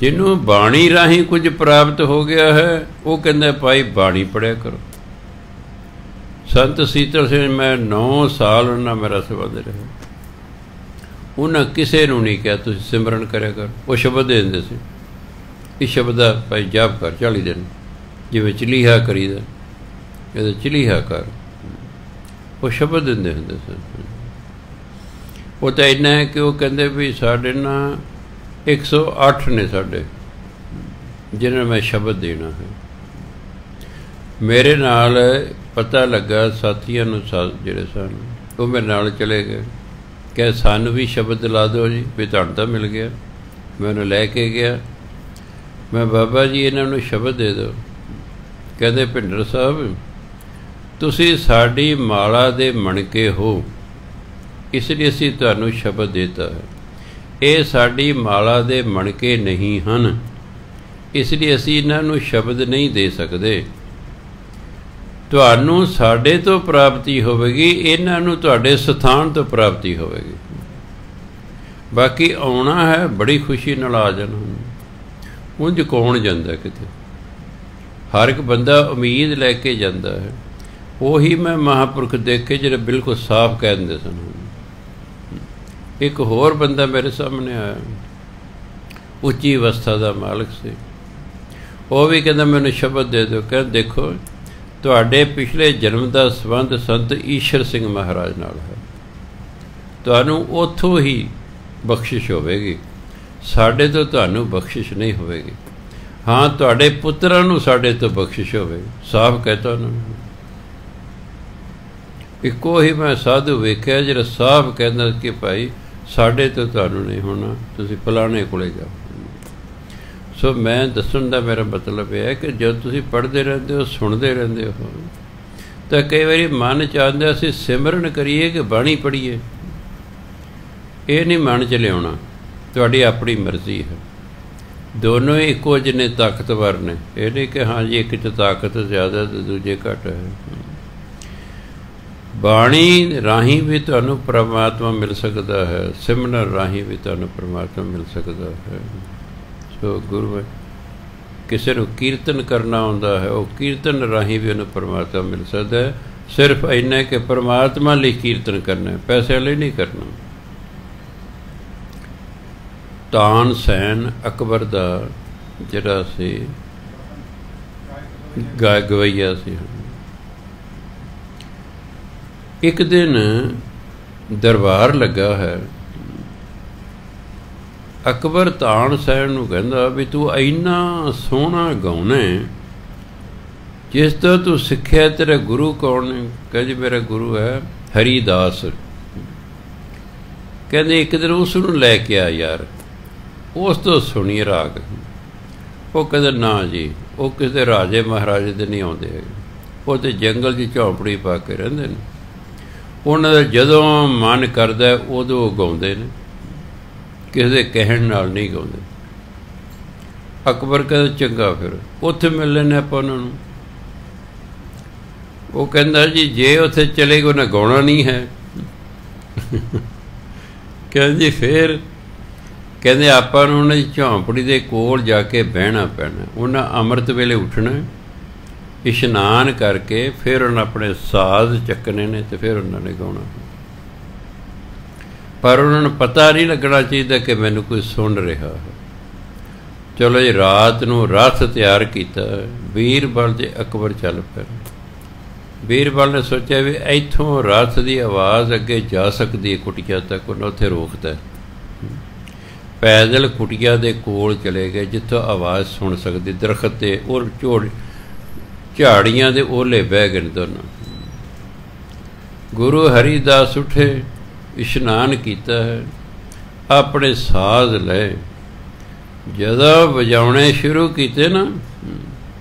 ਜਿਹਨੂੰ ਬਾਣੀ ਰਾਹੀਂ ਕੁਝ ਪ੍ਰਾਪਤ ਹੋ ਗਿਆ ਹੈ ਉਹ ਕਹਿੰਦਾ ਭਾਈ ਬਾਣੀ ਪੜ੍ਹਿਆ ਕਰੋ। ਸੰਤ ਸੀਤਲ ਸਿੰਘ, ਮੈਂ 9 ਸਾਲ ਉਹਨਾਂ ਨਾਲ ਮੇਰਾ ਸੰਬੰਧ ਰਿਹਾ, ਉਹਨਾਂ ਕਿਸੇ ਨੂੰ ਨਹੀਂ ਕਿਹਾ ਤੁਸੀਂ ਸਿਮਰਨ ਕਰਿਆ ਕਰ। ਉਹ ਸ਼ਬਦ ਦੇ ਦਿੰਦੇ ਸੀ, ਇਸ ਸ਼ਬਦ ਦਾ ਭਾਈ ਜਾਪ ਕਰ 40 ਦਿਨ, ਜਿਵੇਂ ਚਲੀਹਾ ਕਰੀਦਾ, ਇਹਦਾ ਚਲੀਹਾ ਕਰ। ਉਹ ਸ਼ਬਦ ਦਿੰਦੇ ਹੁੰਦੇ ਸਨ। ਉਹ ਤਾਂ ਇੰਨਾ ਹੈ ਕਿ ਉਹ ਕਹਿੰਦੇ ਵੀ ਸਾਡੇ ਨਾਲ 108 ਨੇ ਸਾਡੇ, ਜਿਹਨਾਂ ਨੂੰ ਮੈਂ ਸ਼ਬਦ ਦੇਣਾ ਹੈ। ਮੇਰੇ ਨਾਲ ਪਤਾ ਲੱਗਾ ਸਾਥੀਆਂ ਨੂੰ, ਜਿਹੜੇ ਸਨ ਉਹ ਮੇਰੇ ਨਾਲ ਚਲੇ ਗਏ, ਕਿ ਸਾਨੂੰ ਵੀ ਸ਼ਬਦ ਦਿਲਾ ਦਿਓ ਜੀ, ਵੀ ਤੁਹਾਨੂੰ ਤਾਂ ਮਿਲ ਗਿਆ। ਮੈਂ ਉਹਨੂੰ ਲੈ ਕੇ ਗਿਆ, ਮੈਂ ਬਾਬਾ ਜੀ ਇਹਨਾਂ ਨੂੰ ਸ਼ਬਦ ਦੇ ਦਿਓ। ਕਹਿੰਦੇ ਭਿੰਡਰ ਸਾਹਿਬ ਤੁਸੀਂ ਸਾਡੀ ਮਾਲਾ ਦੇ ਮਣਕੇ ਹੋ, ਇਸ ਲਈ ਅਸੀਂ ਤੁਹਾਨੂੰ ਸ਼ਬਦ ਦਿੱਤਾ ਹੈ। ਇਹ ਸਾਡੀ ਮਾਲਾ ਦੇ ਮਣਕੇ ਨਹੀਂ ਹਨ, ਇਸ ਲਈ ਅਸੀਂ ਇਹਨਾਂ ਨੂੰ ਸ਼ਬਦ ਨਹੀਂ ਦੇ ਸਕਦੇ। ਤੁਹਾਨੂੰ ਸਾਡੇ ਤੋਂ ਪ੍ਰਾਪਤੀ ਹੋਵੇਗੀ, ਇਹਨਾਂ ਨੂੰ ਤੁਹਾਡੇ ਸਥਾਨ ਤੋਂ ਪ੍ਰਾਪਤੀ ਹੋਵੇਗੀ। ਬਾਕੀ ਆਉਣਾ ਹੈ ਬੜੀ ਖੁਸ਼ੀ ਨਾਲ ਆ ਜਾਣਾ। ਉਂਝ ਕੌਣ ਜਾਂਦਾ ਕਿਤੇ, ਹਰ ਇੱਕ ਬੰਦਾ ਉਮੀਦ ਲੈ ਕੇ ਜਾਂਦਾ ਹੈ। ਉਹੀ ਮੈਂ ਮਹਾਂਪੁਰਖ ਦੇਖੇ ਜਿਹੜੇ ਬਿਲਕੁਲ ਸਾਫ਼ ਕਹਿ ਦਿੰਦੇ ਸਨ। ਇੱਕ ਹੋਰ ਬੰਦਾ ਮੇਰੇ ਸਾਹਮਣੇ ਆਇਆ, ਉੱਚੀ ਅਵਸਥਾ ਦਾ ਮਾਲਕ ਸੀ, ਉਹ ਵੀ ਕਹਿੰਦਾ ਮੈਨੂੰ ਸ਼ਬਦ ਦੇ ਦਿਓ। ਕਹਿੰਦਾ ਦੇਖੋ ਤੁਹਾਡੇ ਪਿਛਲੇ ਜਨਮ ਦਾ ਸੰਬੰਧ ਸੰਤ ਈਸ਼ਰ ਸਿੰਘ ਮਹਾਰਾਜ ਨਾਲ ਹੈ, ਤੁਹਾਨੂੰ ਉੱਥੋਂ ਹੀ ਬਖਸ਼ਿਸ਼ ਹੋਵੇਗੀ, ਸਾਡੇ ਤੋਂ ਤੁਹਾਨੂੰ ਬਖਸ਼ਿਸ਼ ਨਹੀਂ ਹੋਵੇਗੀ। ਹਾਂ ਤੁਹਾਡੇ ਪੁੱਤਰਾਂ ਨੂੰ ਸਾਡੇ ਤੋਂ ਬਖਸ਼ਿਸ਼ ਹੋਵੇਗੀ। ਸਾਫ਼ ਕਹਿਤਾ ਉਹਨਾਂ ਨੂੰ। ਇੱਕੋ ਹੀ ਮੈਂ ਸਾਧੂ ਵੇਖਿਆ ਜਿਹੜਾ ਸਾਫ਼ ਕਹਿੰਦਾ ਕਿ ਭਾਈ ਸਾਡੇ ਤੋਂ ਤੁਹਾਨੂੰ ਨਹੀਂ ਹੋਣਾ, ਤੁਸੀਂ ਫਲਾਣੇ ਕੋਲੇ ਜਾਓ। ਸੋ ਮੈਂ ਦੱਸਣ ਦਾ ਮੇਰਾ ਮਤਲਬ ਇਹ ਹੈ ਕਿ ਜਦ ਤੁਸੀਂ ਪੜ੍ਹਦੇ ਰਹਿੰਦੇ ਹੋ, ਸੁਣਦੇ ਰਹਿੰਦੇ ਹੋ, ਤਾਂ ਕਈ ਵਾਰੀ ਮਨ 'ਚ ਆਉਂਦਾ ਅਸੀਂ ਸਿਮਰਨ ਕਰੀਏ ਕਿ ਬਾਣੀ ਪੜ੍ਹੀਏ। ਇਹ ਨਹੀਂ ਮਨ 'ਚ ਲਿਆਉਣਾ, ਤੁਹਾਡੀ ਆਪਣੀ ਮਰਜ਼ੀ ਹੈ। ਦੋਨੋਂ ਹੀ ਇੱਕੋ ਜਿਹੇ ਤਾਕਤਵਰ ਨੇ। ਇਹ ਨਹੀਂ ਕਿ ਹਾਂ ਜੀ ਇੱਕ 'ਚ ਤਾਕਤ ਜ਼ਿਆਦਾ ਅਤੇ ਦੂਜੇ ਘੱਟ ਹੈ। ਬਾਣੀ ਰਾਹੀਂ ਵੀ ਤੁਹਾਨੂੰ ਪਰਮਾਤਮਾ ਮਿਲ ਸਕਦਾ ਹੈ, ਸਿਮਰਨ ਰਾਹੀਂ ਵੀ ਤੁਹਾਨੂੰ ਪਰਮਾਤਮਾ ਮਿਲ ਸਕਦਾ ਹੈ। ਸੋ ਗੁਰੂ ਕਿਸੇ ਨੂੰ ਕੀਰਤਨ ਕਰਨਾ ਆਉਂਦਾ ਹੈ, ਉਹ ਕੀਰਤਨ ਰਾਹੀਂ ਵੀ ਉਹਨੂੰ ਪਰਮਾਤਮਾ ਮਿਲ ਸਕਦਾ ਹੈ। ਸਿਰਫ ਇੰਨਾ ਕਿ ਪਰਮਾਤਮਾ ਲਈ ਕੀਰਤਨ ਕਰਨਾ, ਪੈਸੇ ਲਈ ਨਹੀਂ ਕਰਨਾ। ਤਾਨਸੈਨ ਅਕਬਰ ਦਾ ਜਿਹੜਾ ਸੀ ਗਵਈਆ ਸੀ। ਇੱਕ ਦਿਨ ਦਰਬਾਰ ਲੱਗਾ ਹੈ। ਅਕਬਰ ਤਾਨਸੈਨ ਨੂੰ ਕਹਿੰਦਾ ਵੀ ਤੂੰ ਇੰਨਾ ਸੋਹਣਾ ਗਾਉਣਾ, ਜਿਸ ਤੋਂ ਤੂੰ ਸਿੱਖਿਆ ਤੇਰਾ ਗੁਰੂ ਕੌਣ ਹੈ? ਕਹਿੰਦੇ ਮੇਰਾ ਗੁਰੂ ਹੈ ਹਰੀਦਾਸ। ਕਹਿੰਦੇ ਇੱਕ ਦਿਨ ਉਸ ਨੂੰ ਲੈ ਕੇ ਆ ਯਾਰ, ਉਸ ਤੋਂ ਸੁਣੀ ਰਾਗ। ਉਹ ਕਹਿੰਦਾ ਨਾ ਜੀ, ਉਹ ਕਿਸੇ ਰਾਜੇ ਮਹਾਰਾਜੇ ਦੇ ਨਹੀਂ ਆਉਂਦੇ ਹੈਗੇ, ਉਹ ਤਾਂ ਜੰਗਲ 'ਚ ਝੌਂਪੜੀ ਪਾ ਕੇ ਰਹਿੰਦੇ ਨੇ। ਉਹਨਾਂ ਦਾ ਜਦੋਂ ਮਨ ਕਰਦਾ ਉਦੋਂ ਉਹ ਗਾਉਂਦੇ ਨੇ, ਕਿਸੇ ਦੇ ਕਹਿਣ ਨਾਲ ਨਹੀਂ ਗਾਉਂਦੇ। ਅਕਬਰ ਕਹਿੰਦਾ ਚੰਗਾ, ਫਿਰ ਉੱਥੇ ਮਿਲ ਲੈਂਦੇ ਆਪਾਂ ਉਹਨਾਂ ਨੂੰ। ਉਹ ਕਹਿੰਦਾ ਜੀ ਜੇ ਉੱਥੇ ਚਲੇ ਗਏ ਉਹਨਾਂ ਗਾਉਣਾ ਨਹੀਂ ਹੈ। ਕਹਿੰਦੇ ਜੀ ਫਿਰ? ਕਹਿੰਦੇ ਆਪਾਂ ਨੂੰ ਉਹਨਾਂ ਦੀ ਝੌਂਪੜੀ ਦੇ ਕੋਲ ਜਾ ਕੇ ਬਹਿਣਾ ਪੈਣਾ। ਉਹਨਾਂ ਅੰਮ੍ਰਿਤ ਵੇਲੇ ਉੱਠਣਾ, ਇਸ਼ਨਾਨ ਕਰਕੇ ਫਿਰ ਉਹਨਾਂ ਆਪਣੇ ਸਾਜ਼ ਚੱਕਣੇ ਨੇ ਤੇ ਫਿਰ ਉਹਨਾਂ ਨੇ ਗਾਉਣਾ। ਪਰ ਉਹਨਾਂ ਨੂੰ ਪਤਾ ਨਹੀਂ ਲੱਗਣਾ ਚਾਹੀਦਾ ਕਿ ਮੈਨੂੰ ਕੋਈ ਸੁਣ ਰਿਹਾ ਹੈ। ਚਲੋ ਜੀ, ਰਾਤ ਨੂੰ ਰਥ ਤਿਆਰ ਕੀਤਾ। ਬੀਰਬਲ ਤੇ ਅਕਬਰ ਚੱਲ ਪਏ। ਬੀਰਬਲ ਨੇ ਸੋਚਿਆ ਵੀ ਇੱਥੋਂ ਰਥ ਦੀ ਆਵਾਜ਼ ਅੱਗੇ ਜਾ ਸਕਦੀ ਹੈ ਕੁਟੀਆ ਤੱਕ। ਉਹਨੇ ਉੱਥੇ ਰੋਕਤਾ। ਪੈਦਲ ਕੁਟੀਆ ਦੇ ਕੋਲ ਚਲੇ ਗਏ ਜਿੱਥੋਂ ਆਵਾਜ਼ ਸੁਣ ਸਕਦੀ। ਦਰਖਤ 'ਤੇ ਔਰ ਝਾੜੀਆਂ ਦੇ ਓਲੇ ਬਹਿ ਗਏ ਦੋਨੋਂ। ਗੁਰੂ ਹਰੀਦਾਸ ਉੱਠੇ, ਇਸ਼ਨਾਨ ਕੀਤਾ ਹੈ, ਆਪਣੇ ਸਾਜ਼ ਲਏ। ਜਦੋਂ ਵਜਾਉਣੇ ਸ਼ੁਰੂ ਕੀਤੇ ਨਾ,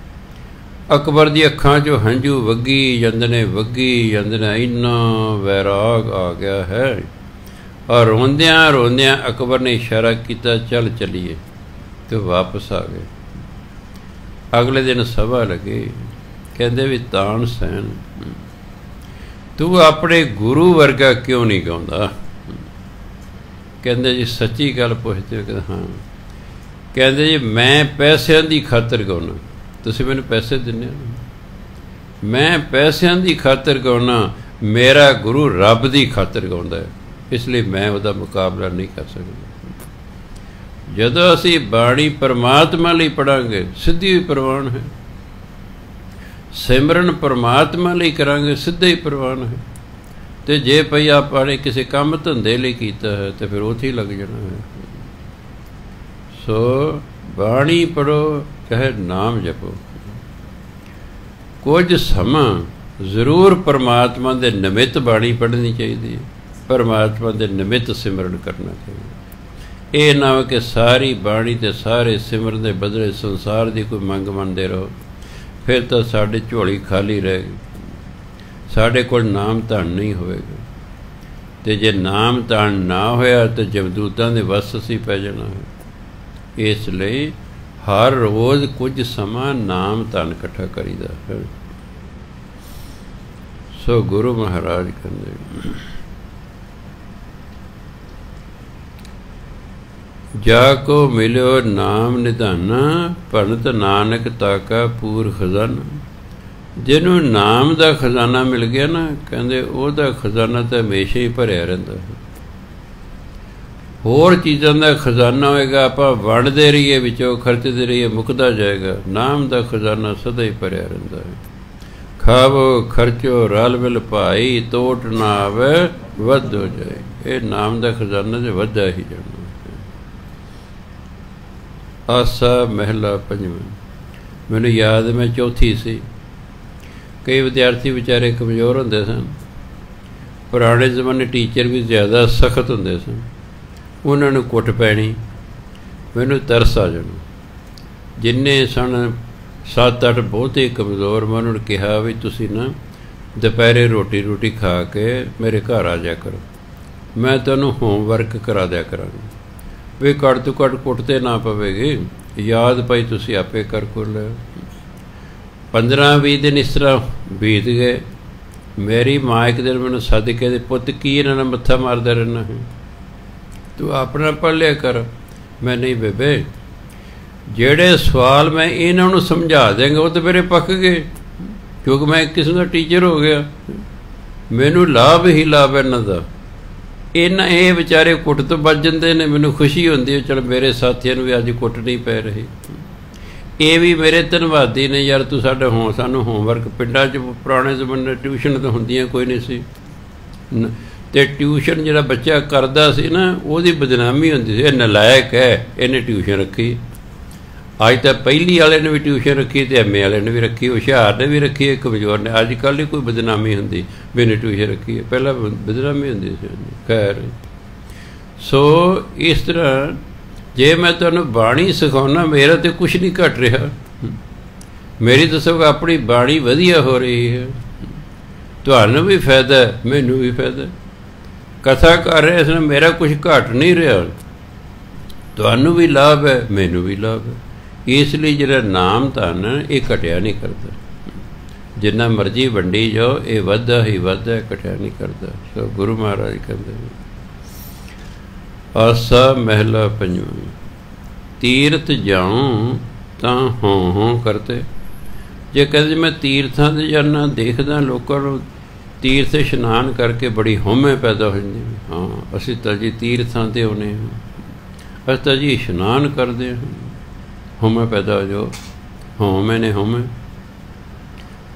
ਅਕਬਰ ਦੀ ਅੱਖਾਂ 'ਚੋਂ ਹੰਝੂ ਵਗੀ ਜਾਂਦੇ ਨੇ, ਵਗੀ ਜਾਂਦੇ ਨੇ। ਇੰਨਾ ਵੈਰਾਗ ਆ ਗਿਆ ਹੈ। ਔਰ ਰੋਂਦਿਆਂ ਰੋਂਦਿਆਂ ਅਕਬਰ ਨੇ ਇਸ਼ਾਰਾ ਕੀਤਾ, ਚੱਲ ਚੱਲੀਏ, ਤੇ ਵਾਪਸ ਆ ਗਏ। ਅਗਲੇ ਦਿਨ ਸਭਾ ਲੱਗੀ। ਕਹਿੰਦੇ ਵੀ ਤਾਨਸੈਨ, ਤੂੰ ਆਪਣੇ ਗੁਰੂ ਵਰਗਾ ਕਿਉਂ ਨਹੀਂ ਗਾਉਂਦਾ? ਕਹਿੰਦੇ ਜੀ ਸੱਚੀ ਗੱਲ ਪੁੱਛਦੇ ਹੋ? ਕਹਿੰਦੇ ਹਾਂ। ਕਹਿੰਦੇ ਜੀ ਮੈਂ ਪੈਸਿਆਂ ਦੀ ਖਾਤਰ ਗਾਉਣਾ, ਤੁਸੀਂ ਮੈਨੂੰ ਪੈਸੇ ਦਿੰਦੇ ਹੋ। ਮੈਂ ਪੈਸਿਆਂ ਦੀ ਖਾਤਰ ਗਾਉਣਾ, ਮੇਰਾ ਗੁਰੂ ਰੱਬ ਦੀ ਖਾਤਰ ਗਾਉਂਦਾ ਹੈ, ਇਸ ਲਈ ਮੈਂ ਉਹਦਾ ਮੁਕਾਬਲਾ ਨਹੀਂ ਕਰ ਸਕਦਾ। ਜਦੋਂ ਅਸੀਂ ਬਾਣੀ ਪਰਮਾਤਮਾ ਲਈ ਪੜ੍ਹਾਂਗੇ, ਸਿੱਧੀ ਹੋਈ ਪ੍ਰਵਾਨ ਹੈ। ਸਿਮਰਨ ਪਰਮਾਤਮਾ ਲਈ ਕਰਾਂਗੇ, ਸਿੱਧਾ ਹੀ ਪ੍ਰਵਾਨ ਹੈ। ਅਤੇ ਜੇ ਭਈ ਆਪਾਂ ਨੇ ਕਿਸੇ ਕੰਮ ਧੰਦੇ ਲਈ ਕੀਤਾ ਹੈ ਤਾਂ ਫਿਰ ਉੱਥੇ ਹੀ ਲੱਗ ਜਾਣਾ ਹੈ। ਸੋ ਬਾਣੀ ਪੜ੍ਹੋ, ਚਾਹੇ ਨਾਮ ਜਪੋ। ਕੁਝ ਸਮਾਂ ਜ਼ਰੂਰ ਪਰਮਾਤਮਾ ਦੇ ਨਿਮਿਤ ਬਾਣੀ ਪੜ੍ਹਨੀ ਚਾਹੀਦੀ ਹੈ, ਪਰਮਾਤਮਾ ਦੇ ਨਿਮਿਤ ਸਿਮਰਨ ਕਰਨਾ ਚਾਹੀਦਾ। ਇਹ ਨਾ ਹੋ ਕਿ ਸਾਰੀ ਬਾਣੀ ਅਤੇ ਸਾਰੇ ਸਿਮਰਨ ਦੇ ਬਦਲੇ ਸੰਸਾਰ ਦੀ ਕੋਈ ਮੰਗ ਮੰਨਦੇ ਰਹੋ, ਫਿਰ ਤਾਂ ਸਾਡੀ ਝੋਲੀ ਖਾਲੀ ਰਹੇਗੀ, ਸਾਡੇ ਕੋਲ ਨਾਮ ਧਨ ਨਹੀਂ ਹੋਵੇਗਾ। ਅਤੇ ਜੇ ਨਾਮ ਧਨ ਨਾ ਹੋਇਆ ਤਾਂ ਜਮਦੂਤਾਂ ਦੇ ਵੱਸ ਅਸੀਂ ਪੈ ਜਾਣਾ ਹੈ। ਇਸ ਲਈ ਹਰ ਰੋਜ਼ ਕੁਝ ਸਮਾਂ ਨਾਮ ਧਨ ਇਕੱਠਾ ਕਰੀਦਾ ਹੈ। ਸੋ ਗੁਰੂ ਮਹਾਰਾਜ ਕਹਿੰਦੇ, ਜਾ ਕੋ ਮਿਲਿਓ ਨਾਮ ਨਿਧਾਨਾ, ਭਣਤ ਨਾਨਕ ਤਾਕਾ ਪੂਰ ਖਜ਼ਾਨਾ। ਜਿਹਨੂੰ ਨਾਮ ਦਾ ਖਜ਼ਾਨਾ ਮਿਲ ਗਿਆ ਨਾ, ਕਹਿੰਦੇ ਉਹਦਾ ਖਜ਼ਾਨਾ ਤਾਂ ਹਮੇਸ਼ਾ ਹੀ ਭਰਿਆ ਰਹਿੰਦਾ ਹੈ। ਹੋਰ ਚੀਜ਼ਾਂ ਦਾ ਖਜ਼ਾਨਾ ਹੋਏਗਾ, ਆਪਾਂ ਵੰਡਦੇ ਰਹੀਏ, ਵਿੱਚੋਂ ਖਰਚਦੇ ਰਹੀਏ, ਮੁੱਕਦਾ ਜਾਏਗਾ। ਨਾਮ ਦਾ ਖਜ਼ਾਨਾ ਸਦਾ ਹੀ ਭਰਿਆ ਰਹਿੰਦਾ ਹੈ। ਖਾਵੋ ਖਰਚੋ ਰਲ ਮਿਲ ਭਾਈ, ਤੋਟ ਨਾ ਆਵੇ ਵੱਧ ਹੋ ਜਾਏ। ਇਹ ਨਾਮ ਦਾ ਖਜ਼ਾਨਾ ਜੇ ਵੱਧਦਾ ਹੀ ਜਾਣਾ। ਆਸਾ ਮਹਿਲਾ ਪੰਜਵਾਂ। ਮੈਨੂੰ ਯਾਦ ਮੈਂ ਚੌਥੀ ਸੀ। ਕਈ ਵਿਦਿਆਰਥੀ ਵਿਚਾਰੇ ਕਮਜ਼ੋਰ ਹੁੰਦੇ ਸਨ। ਪੁਰਾਣੇ ਜ਼ਮਾਨੇ ਟੀਚਰ ਵੀ ਜ਼ਿਆਦਾ ਸਖਤ ਹੁੰਦੇ ਸਨ। ਉਹਨਾਂ ਨੂੰ ਕੁੱਟ ਪੈਣੀ, ਮੈਨੂੰ ਤਰਸ ਆ ਜਾਣਾ। ਜਿੰਨੇ ਸਨ 7-8 ਬਹੁਤੇ ਕਮਜ਼ੋਰ, ਮੈਂ ਉਹਨਾਂ ਨੂੰ ਕਿਹਾ ਵੀ ਤੁਸੀਂ ਨਾ ਦੁਪਹਿਰੇ ਰੋਟੀ ਖਾ ਕੇ ਮੇਰੇ ਘਰ ਆ ਜਾਇਆ ਕਰੋ, ਮੈਂ ਤੁਹਾਨੂੰ ਹੋਮਵਰਕ ਕਰਾ ਦਿਆ ਕਰਾਂਗਾ। ਵੀ ਘੱਟ ਤੋਂ ਘੱਟ ਕੁੱਟ ਤੇ ਨਾ ਪਵੇਗੀ, ਯਾਦ ਪਈ ਤੁਸੀਂ ਆਪੇ ਕਰ ਲਿਓ। 15-20 ਦਿਨ ਇਸ ਤਰ੍ਹਾਂ ਬੀਤ ਗਏ। ਮੇਰੀ ਮਾਂ ਇੱਕ ਦਿਨ ਮੈਨੂੰ ਸੱਦ ਕੇ ਦੇ, ਪੁੱਤ ਕੀ ਇਹਨਾਂ ਨਾਲ ਮੱਥਾ ਮਾਰਦਾ ਰਹਿਣਾ ਹੈ, ਤੂੰ ਆਪਣਾ ਪੜ੍ਹ ਲਿਆ ਕਰ। ਮੈਂ ਨਹੀਂ ਬੇਬੇ, ਜਿਹੜੇ ਸਵਾਲ ਮੈਂ ਇਹਨਾਂ ਨੂੰ ਸਮਝਾ ਦਿਆਂਗਾ ਉਹ ਤਾਂ ਮੇਰੇ ਪੱਕ ਗਏ, ਕਿਉਂਕਿ ਮੈਂ ਕਿਸੇ ਦਾ ਟੀਚਰ ਹੋ ਗਿਆ, ਮੈਨੂੰ ਲਾਭ ਹੀ ਲਾਭ ਇਹਨਾਂ ਦਾ। ਇਹਨਾਂ ਇਹ ਵਿਚਾਰੇ ਕੁੱਟ ਤੋਂ ਬਚ ਜਾਂਦੇ ਨੇ, ਮੈਨੂੰ ਖੁਸ਼ੀ ਹੁੰਦੀ ਹੈ ਚਲ ਮੇਰੇ ਸਾਥੀਆਂ ਨੂੰ ਵੀ ਅੱਜ ਕੁੱਟ ਨਹੀਂ ਪੈ ਰਹੀ। ਇਹ ਵੀ ਮੇਰੇ ਧੰਨਵਾਦੀ ਨੇ, ਯਾਰ ਤੂੰ ਸਾਡਾ ਸਾਨੂੰ ਹੋਮਵਰਕ, ਪਿੰਡਾਂ 'ਚ ਪੁਰਾਣੇ ਜ਼ਮਾਨੇ ਟਿਊਸ਼ਨ ਤਾਂ ਹੁੰਦੀਆਂ ਕੋਈ ਨਹੀਂ ਸੀ, ਅਤੇ ਟਿਊਸ਼ਨ ਜਿਹੜਾ ਬੱਚਾ ਕਰਦਾ ਸੀ ਨਾ ਉਹਦੀ ਬਦਨਾਮੀ ਹੁੰਦੀ ਸੀ, ਇਹ ਨਲਾਇਕ ਹੈ ਇਹਨੇ ਟਿਊਸ਼ਨ ਰੱਖੀ। ਅੱਜ ਤਾਂ ਪਹਿਲੀ ਵਾਲੇ ਨੇ ਵੀ ਟਿਊਸ਼ਨ ਰੱਖੀ ਅਤੇ ਐਮ ਏ ਵਾਲੇ ਨੇ ਵੀ ਰੱਖੀ, ਹੁਸ਼ਿਆਰ ਨੇ ਵੀ ਰੱਖੀ, ਕਮਜ਼ੋਰ ਨੇ। ਅੱਜ ਕੱਲ੍ਹ ਨਹੀਂ ਕੋਈ ਬਦਨਾਮੀ ਹੁੰਦੀ ਵੀ ਇਹਨੇ ਟਿਊਸ਼ਨ ਰੱਖੀ ਹੈ, ਪਹਿਲਾਂ ਬਦਨਾਮੀ ਹੁੰਦੀ ਸੀ। ਖੈਰ, ਸੋ ਇਸ ਤਰ੍ਹਾਂ ਜੇ ਮੈਂ ਤੁਹਾਨੂੰ ਬਾਣੀ ਸਿਖਾਉਣਾ, ਮੇਰਾ ਤਾਂ ਕੁਛ ਨਹੀਂ ਘਟ ਰਿਹਾ, ਮੇਰੀ ਦੱਸੋ ਆਪਣੀ ਬਾਣੀ ਵਧੀਆ ਹੋ ਰਹੀ ਹੈ, ਤੁਹਾਨੂੰ ਵੀ ਫਾਇਦਾ, ਮੈਨੂੰ ਵੀ ਫਾਇਦਾ। ਕਥਾ ਕਰ ਰਹੇ ਇਸ ਨਾਲ ਮੇਰਾ ਕੁਛ ਘਟ ਨਹੀਂ ਰਿਹਾ, ਤੁਹਾਨੂੰ ਵੀ ਲਾਭ ਹੈ, ਮੈਨੂੰ ਵੀ ਲਾਭ ਹੈ। ਇਸ ਲਈ ਜਿਹੜਾ ਨਾਮ ਧਨ ਇਹ ਘਟਿਆ ਨਹੀਂ ਕਰਦਾ, ਜਿੰਨਾ ਮਰਜ਼ੀ ਵੰਡੀ ਜਾਓ ਇਹ ਵੱਧਦਾ ਹੀ ਵੱਧਦਾ, ਘਟਿਆ ਨਹੀਂ ਕਰਦਾ। ਸੋ ਗੁਰੂ ਮਹਾਰਾਜ ਕਹਿੰਦੇ ਆਸਾ ਮਹਿਲਾ ਪੰਜਵਾਂ, ਤੀਰਥ ਜਾਉ ਤਾਂ ਹੋਂ ਹੋਂ ਕਰਤੇ। ਜੇ ਕਹਿੰਦੇ ਮੈਂ ਤੀਰਥਾਂ 'ਤੇ ਜਾਂਦਾ, ਦੇਖਦਾ ਲੋਕਾਂ ਨੂੰ ਤੀਰਥ ਇਸ਼ਨਾਨ ਕਰਕੇ ਬੜੀ ਹਉਮੈ ਪੈਦਾ ਹੋ ਜਾਂਦੀ, ਹਾਂ ਅਸੀਂ ਤਾਂ ਜੀ ਤੀਰਥਾਂ 'ਤੇ ਆਉਂਦੇ ਹਾਂ, ਅਸੀਂ ਤਾਂ ਜੀ ਇਸ਼ਨਾਨ ਕਰਦੇ ਹਾਂ, ਹਉਮੈ ਪੈਦਾ ਹੋ ਜਾਓ, ਹਉਮੈ ਨੇ ਹਉਮੈ।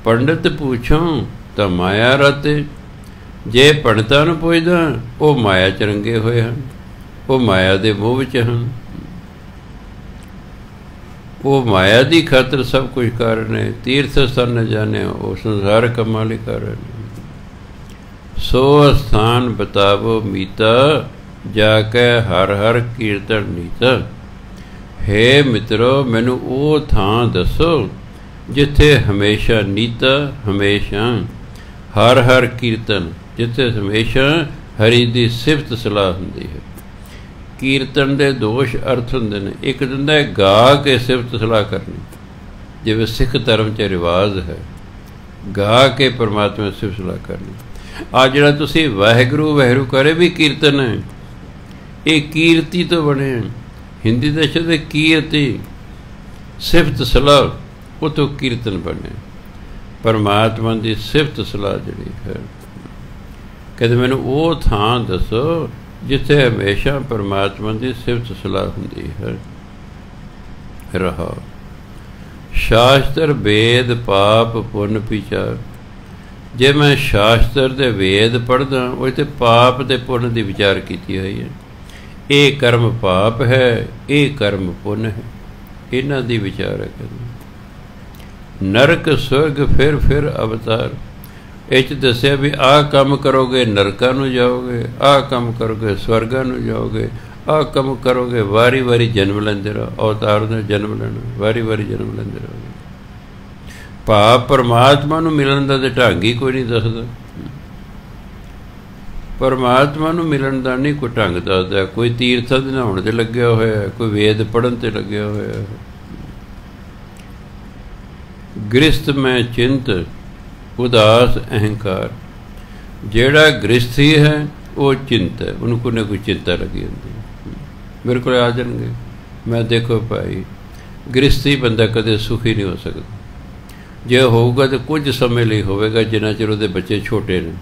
ਪੰਡਿਤ ਪੁੱਛੋ ਤਾਂ ਮਾਇਆ ਰਤੇ, ਜੇ ਪੰਡਤਾਂ ਨੂੰ ਪੁੱਛਦਾ ਉਹ ਮਾਇਆ 'ਚ ਰੰਗੇ ਹੋਏ ਹਨ, ਉਹ ਮਾਇਆ ਦੇ ਮੋਹ ਵਿੱਚ ਹਨ, ਉਹ ਮਾਇਆ ਦੀ ਖਾਤਰ ਸਭ ਕੁਝ ਕਰ ਰਹੇ ਨੇ। ਤੀਰਥ ਸਥਾਨ ਨ ਜਾਣੇ ਉਹ ਸੰਸਾਰ ਕੰਮਾਂ ਲਈ ਕਰ ਰਹੇ ਨੇ। ਸੋ ਸਥਾਨ ਬਤਾਵੋ ਮੀਤਾ, ਜਾ ਕੇ ਹਰ ਹਰ ਕੀਰਤਨ ਨੀਤਾ। ਹੇ ਮਿੱਤਰੋ ਮੈਨੂੰ ਉਹ ਥਾਂ ਦੱਸੋ ਜਿੱਥੇ ਹਮੇਸ਼ਾ ਨੀਤਾ, ਹਮੇਸ਼ਾ ਹਰ ਹਰ ਕੀਰਤਨ, ਜਿੱਥੇ ਹਮੇਸ਼ਾ ਹਰੀ ਦੀ ਸਿਫਤ ਸਲਾਹ ਹੁੰਦੀ ਹੈ। ਕੀਰਤਨ ਦੇ ਦੋਸ਼ ਅਰਥ ਹੁੰਦੇ ਨੇ, ਇੱਕ ਦਿੰਦਾ ਹੈ ਗਾ ਕੇ ਸਿਫਤ ਸਲਾਹ ਕਰਨੀ, ਜਿਵੇਂ ਸਿੱਖ ਧਰਮ 'ਚ ਰਿਵਾਜ਼ ਹੈ, ਗਾ ਕੇ ਪਰਮਾਤਮਾ ਦੀ ਸਿਫਤ ਸਲਾਹ ਕਰਨੀ। ਆ ਜਿਹੜਾ ਤੁਸੀਂ ਵਾਹਿਗੁਰੂ ਵਾਹਿਗੁਰੂ ਕਰੇ ਵੀ ਕੀਰਤਨ ਹੈ, ਇਹ ਕੀਰਤੀ ਤੋਂ ਬਣੇ, ਹਿੰਦੀ ਦੇ ਸ਼ਬਦ ਕੀਰਤੀ, ਸਿਫਤ ਸਲਾਹ, ਉਹ ਤੋਂ ਕੀਰਤਨ ਬਣੇ। ਪਰਮਾਤਮਾ ਦੀ ਸਿਫਤ ਸਲਾਹ ਜਿਹੜੀ ਹੈ, ਕਹਿੰਦੇ ਮੈਨੂੰ ਉਹ ਥਾਂ ਦੱਸੋ ਜਿੱਥੇ ਹਮੇਸ਼ਾ ਪਰਮਾਤਮਾ ਦੀ ਸਿਫਤ ਸਲਾਹ ਹੁੰਦੀ ਹੈ। ਰਹਾ ਸ਼ਾਸਤਰ ਵੇਦ ਪਾਪ ਪੁੰਨ ਵਿਚਾਰ। ਜੇ ਮੈਂ ਸ਼ਾਸਤਰ ਦੇ ਵੇਦ ਪੜ੍ਹਦਾ, ਉਹ 'ਤੇ ਪਾਪ ਅਤੇ ਪੁੰਨ ਦੀ ਵਿਚਾਰ ਕੀਤੀ ਹੋਈ ਹੈ। ਇਹ ਕਰਮ ਪਾਪ ਹੈ, ਇਹ ਕਰਮ ਪੁੰਨ ਹੈ, ਇਹਨਾਂ ਦੀ ਵਿਚਾਰ ਹੈ। ਨਰਕ ਸਵਰਗ ਫਿਰ ਅਵਤਾਰ, ਇਹ 'ਚ ਦੱਸਿਆ ਵੀ ਆਹ ਕੰਮ ਕਰੋਗੇ ਨਰਕਾਂ ਨੂੰ ਜਾਓਗੇ, ਆਹ ਕੰਮ ਕਰੋਗੇ ਸਵਰਗਾਂ ਨੂੰ ਜਾਓਗੇ, ਆਹ ਕੰਮ ਕਰੋਗੇ ਵਾਰੀ ਵਾਰੀ ਜਨਮ ਲੈਂਦੇ ਰਹੋ, ਅਵਤਾਰ ਦਾ ਜਨਮ ਲੈਣਾ, ਵਾਰੀ ਵਾਰੀ ਜਨਮ ਲੈਂਦੇ ਰਹੋਗੇ। ਭਾਵ ਪਰਮਾਤਮਾ ਨੂੰ ਮਿਲਣ ਦਾ ਤਾਂ ਢੰਗ ਹੀ ਕੋਈ ਨਹੀਂ ਦੱਸਦਾ, ਪਰਮਾਤਮਾ ਨੂੰ ਮਿਲਣ ਦਾ ਨਹੀਂ ਕੋਈ ਢੰਗ ਦੱਸਦਾ। ਕੋਈ ਤੀਰਥਾਂ ਦੇ ਨਹਾਉਣ 'ਤੇ ਲੱਗਿਆ ਹੋਇਆ, ਕੋਈ ਵੇਦ ਪੜ੍ਹਨ 'ਤੇ ਲੱਗਿਆ ਹੋਇਆ। ਗ੍ਰਸਤ ਮੈਂ ਚਿੰਤ ਉਦਾਸ ਅਹੰਕਾਰ, ਜਿਹੜਾ ਗ੍ਰਸਥੀ ਹੈ ਉਹ ਚਿੰਤ ਹੈ, ਉਹਨੂੰ ਕੋਈ ਨਾ ਕੋਈ ਚਿੰਤਾ ਲੱਗੀ ਹੁੰਦੀ। ਮੇਰੇ ਕੋਲ ਆ ਜਾਣਗੇ, ਮੈਂ ਦੇਖੋ ਭਾਈ ਗ੍ਰਸਥੀ ਬੰਦਾ ਕਦੇ ਸੁਖੀ ਨਹੀਂ ਹੋ ਸਕਦਾ, ਜੇ ਹੋਊਗਾ ਤਾਂ ਕੁਝ ਸਮੇਂ ਲਈ ਹੋਵੇਗਾ, ਜਿੰਨਾ ਚਿਰ ਉਹਦੇ ਬੱਚੇ ਛੋਟੇ ਨੇ।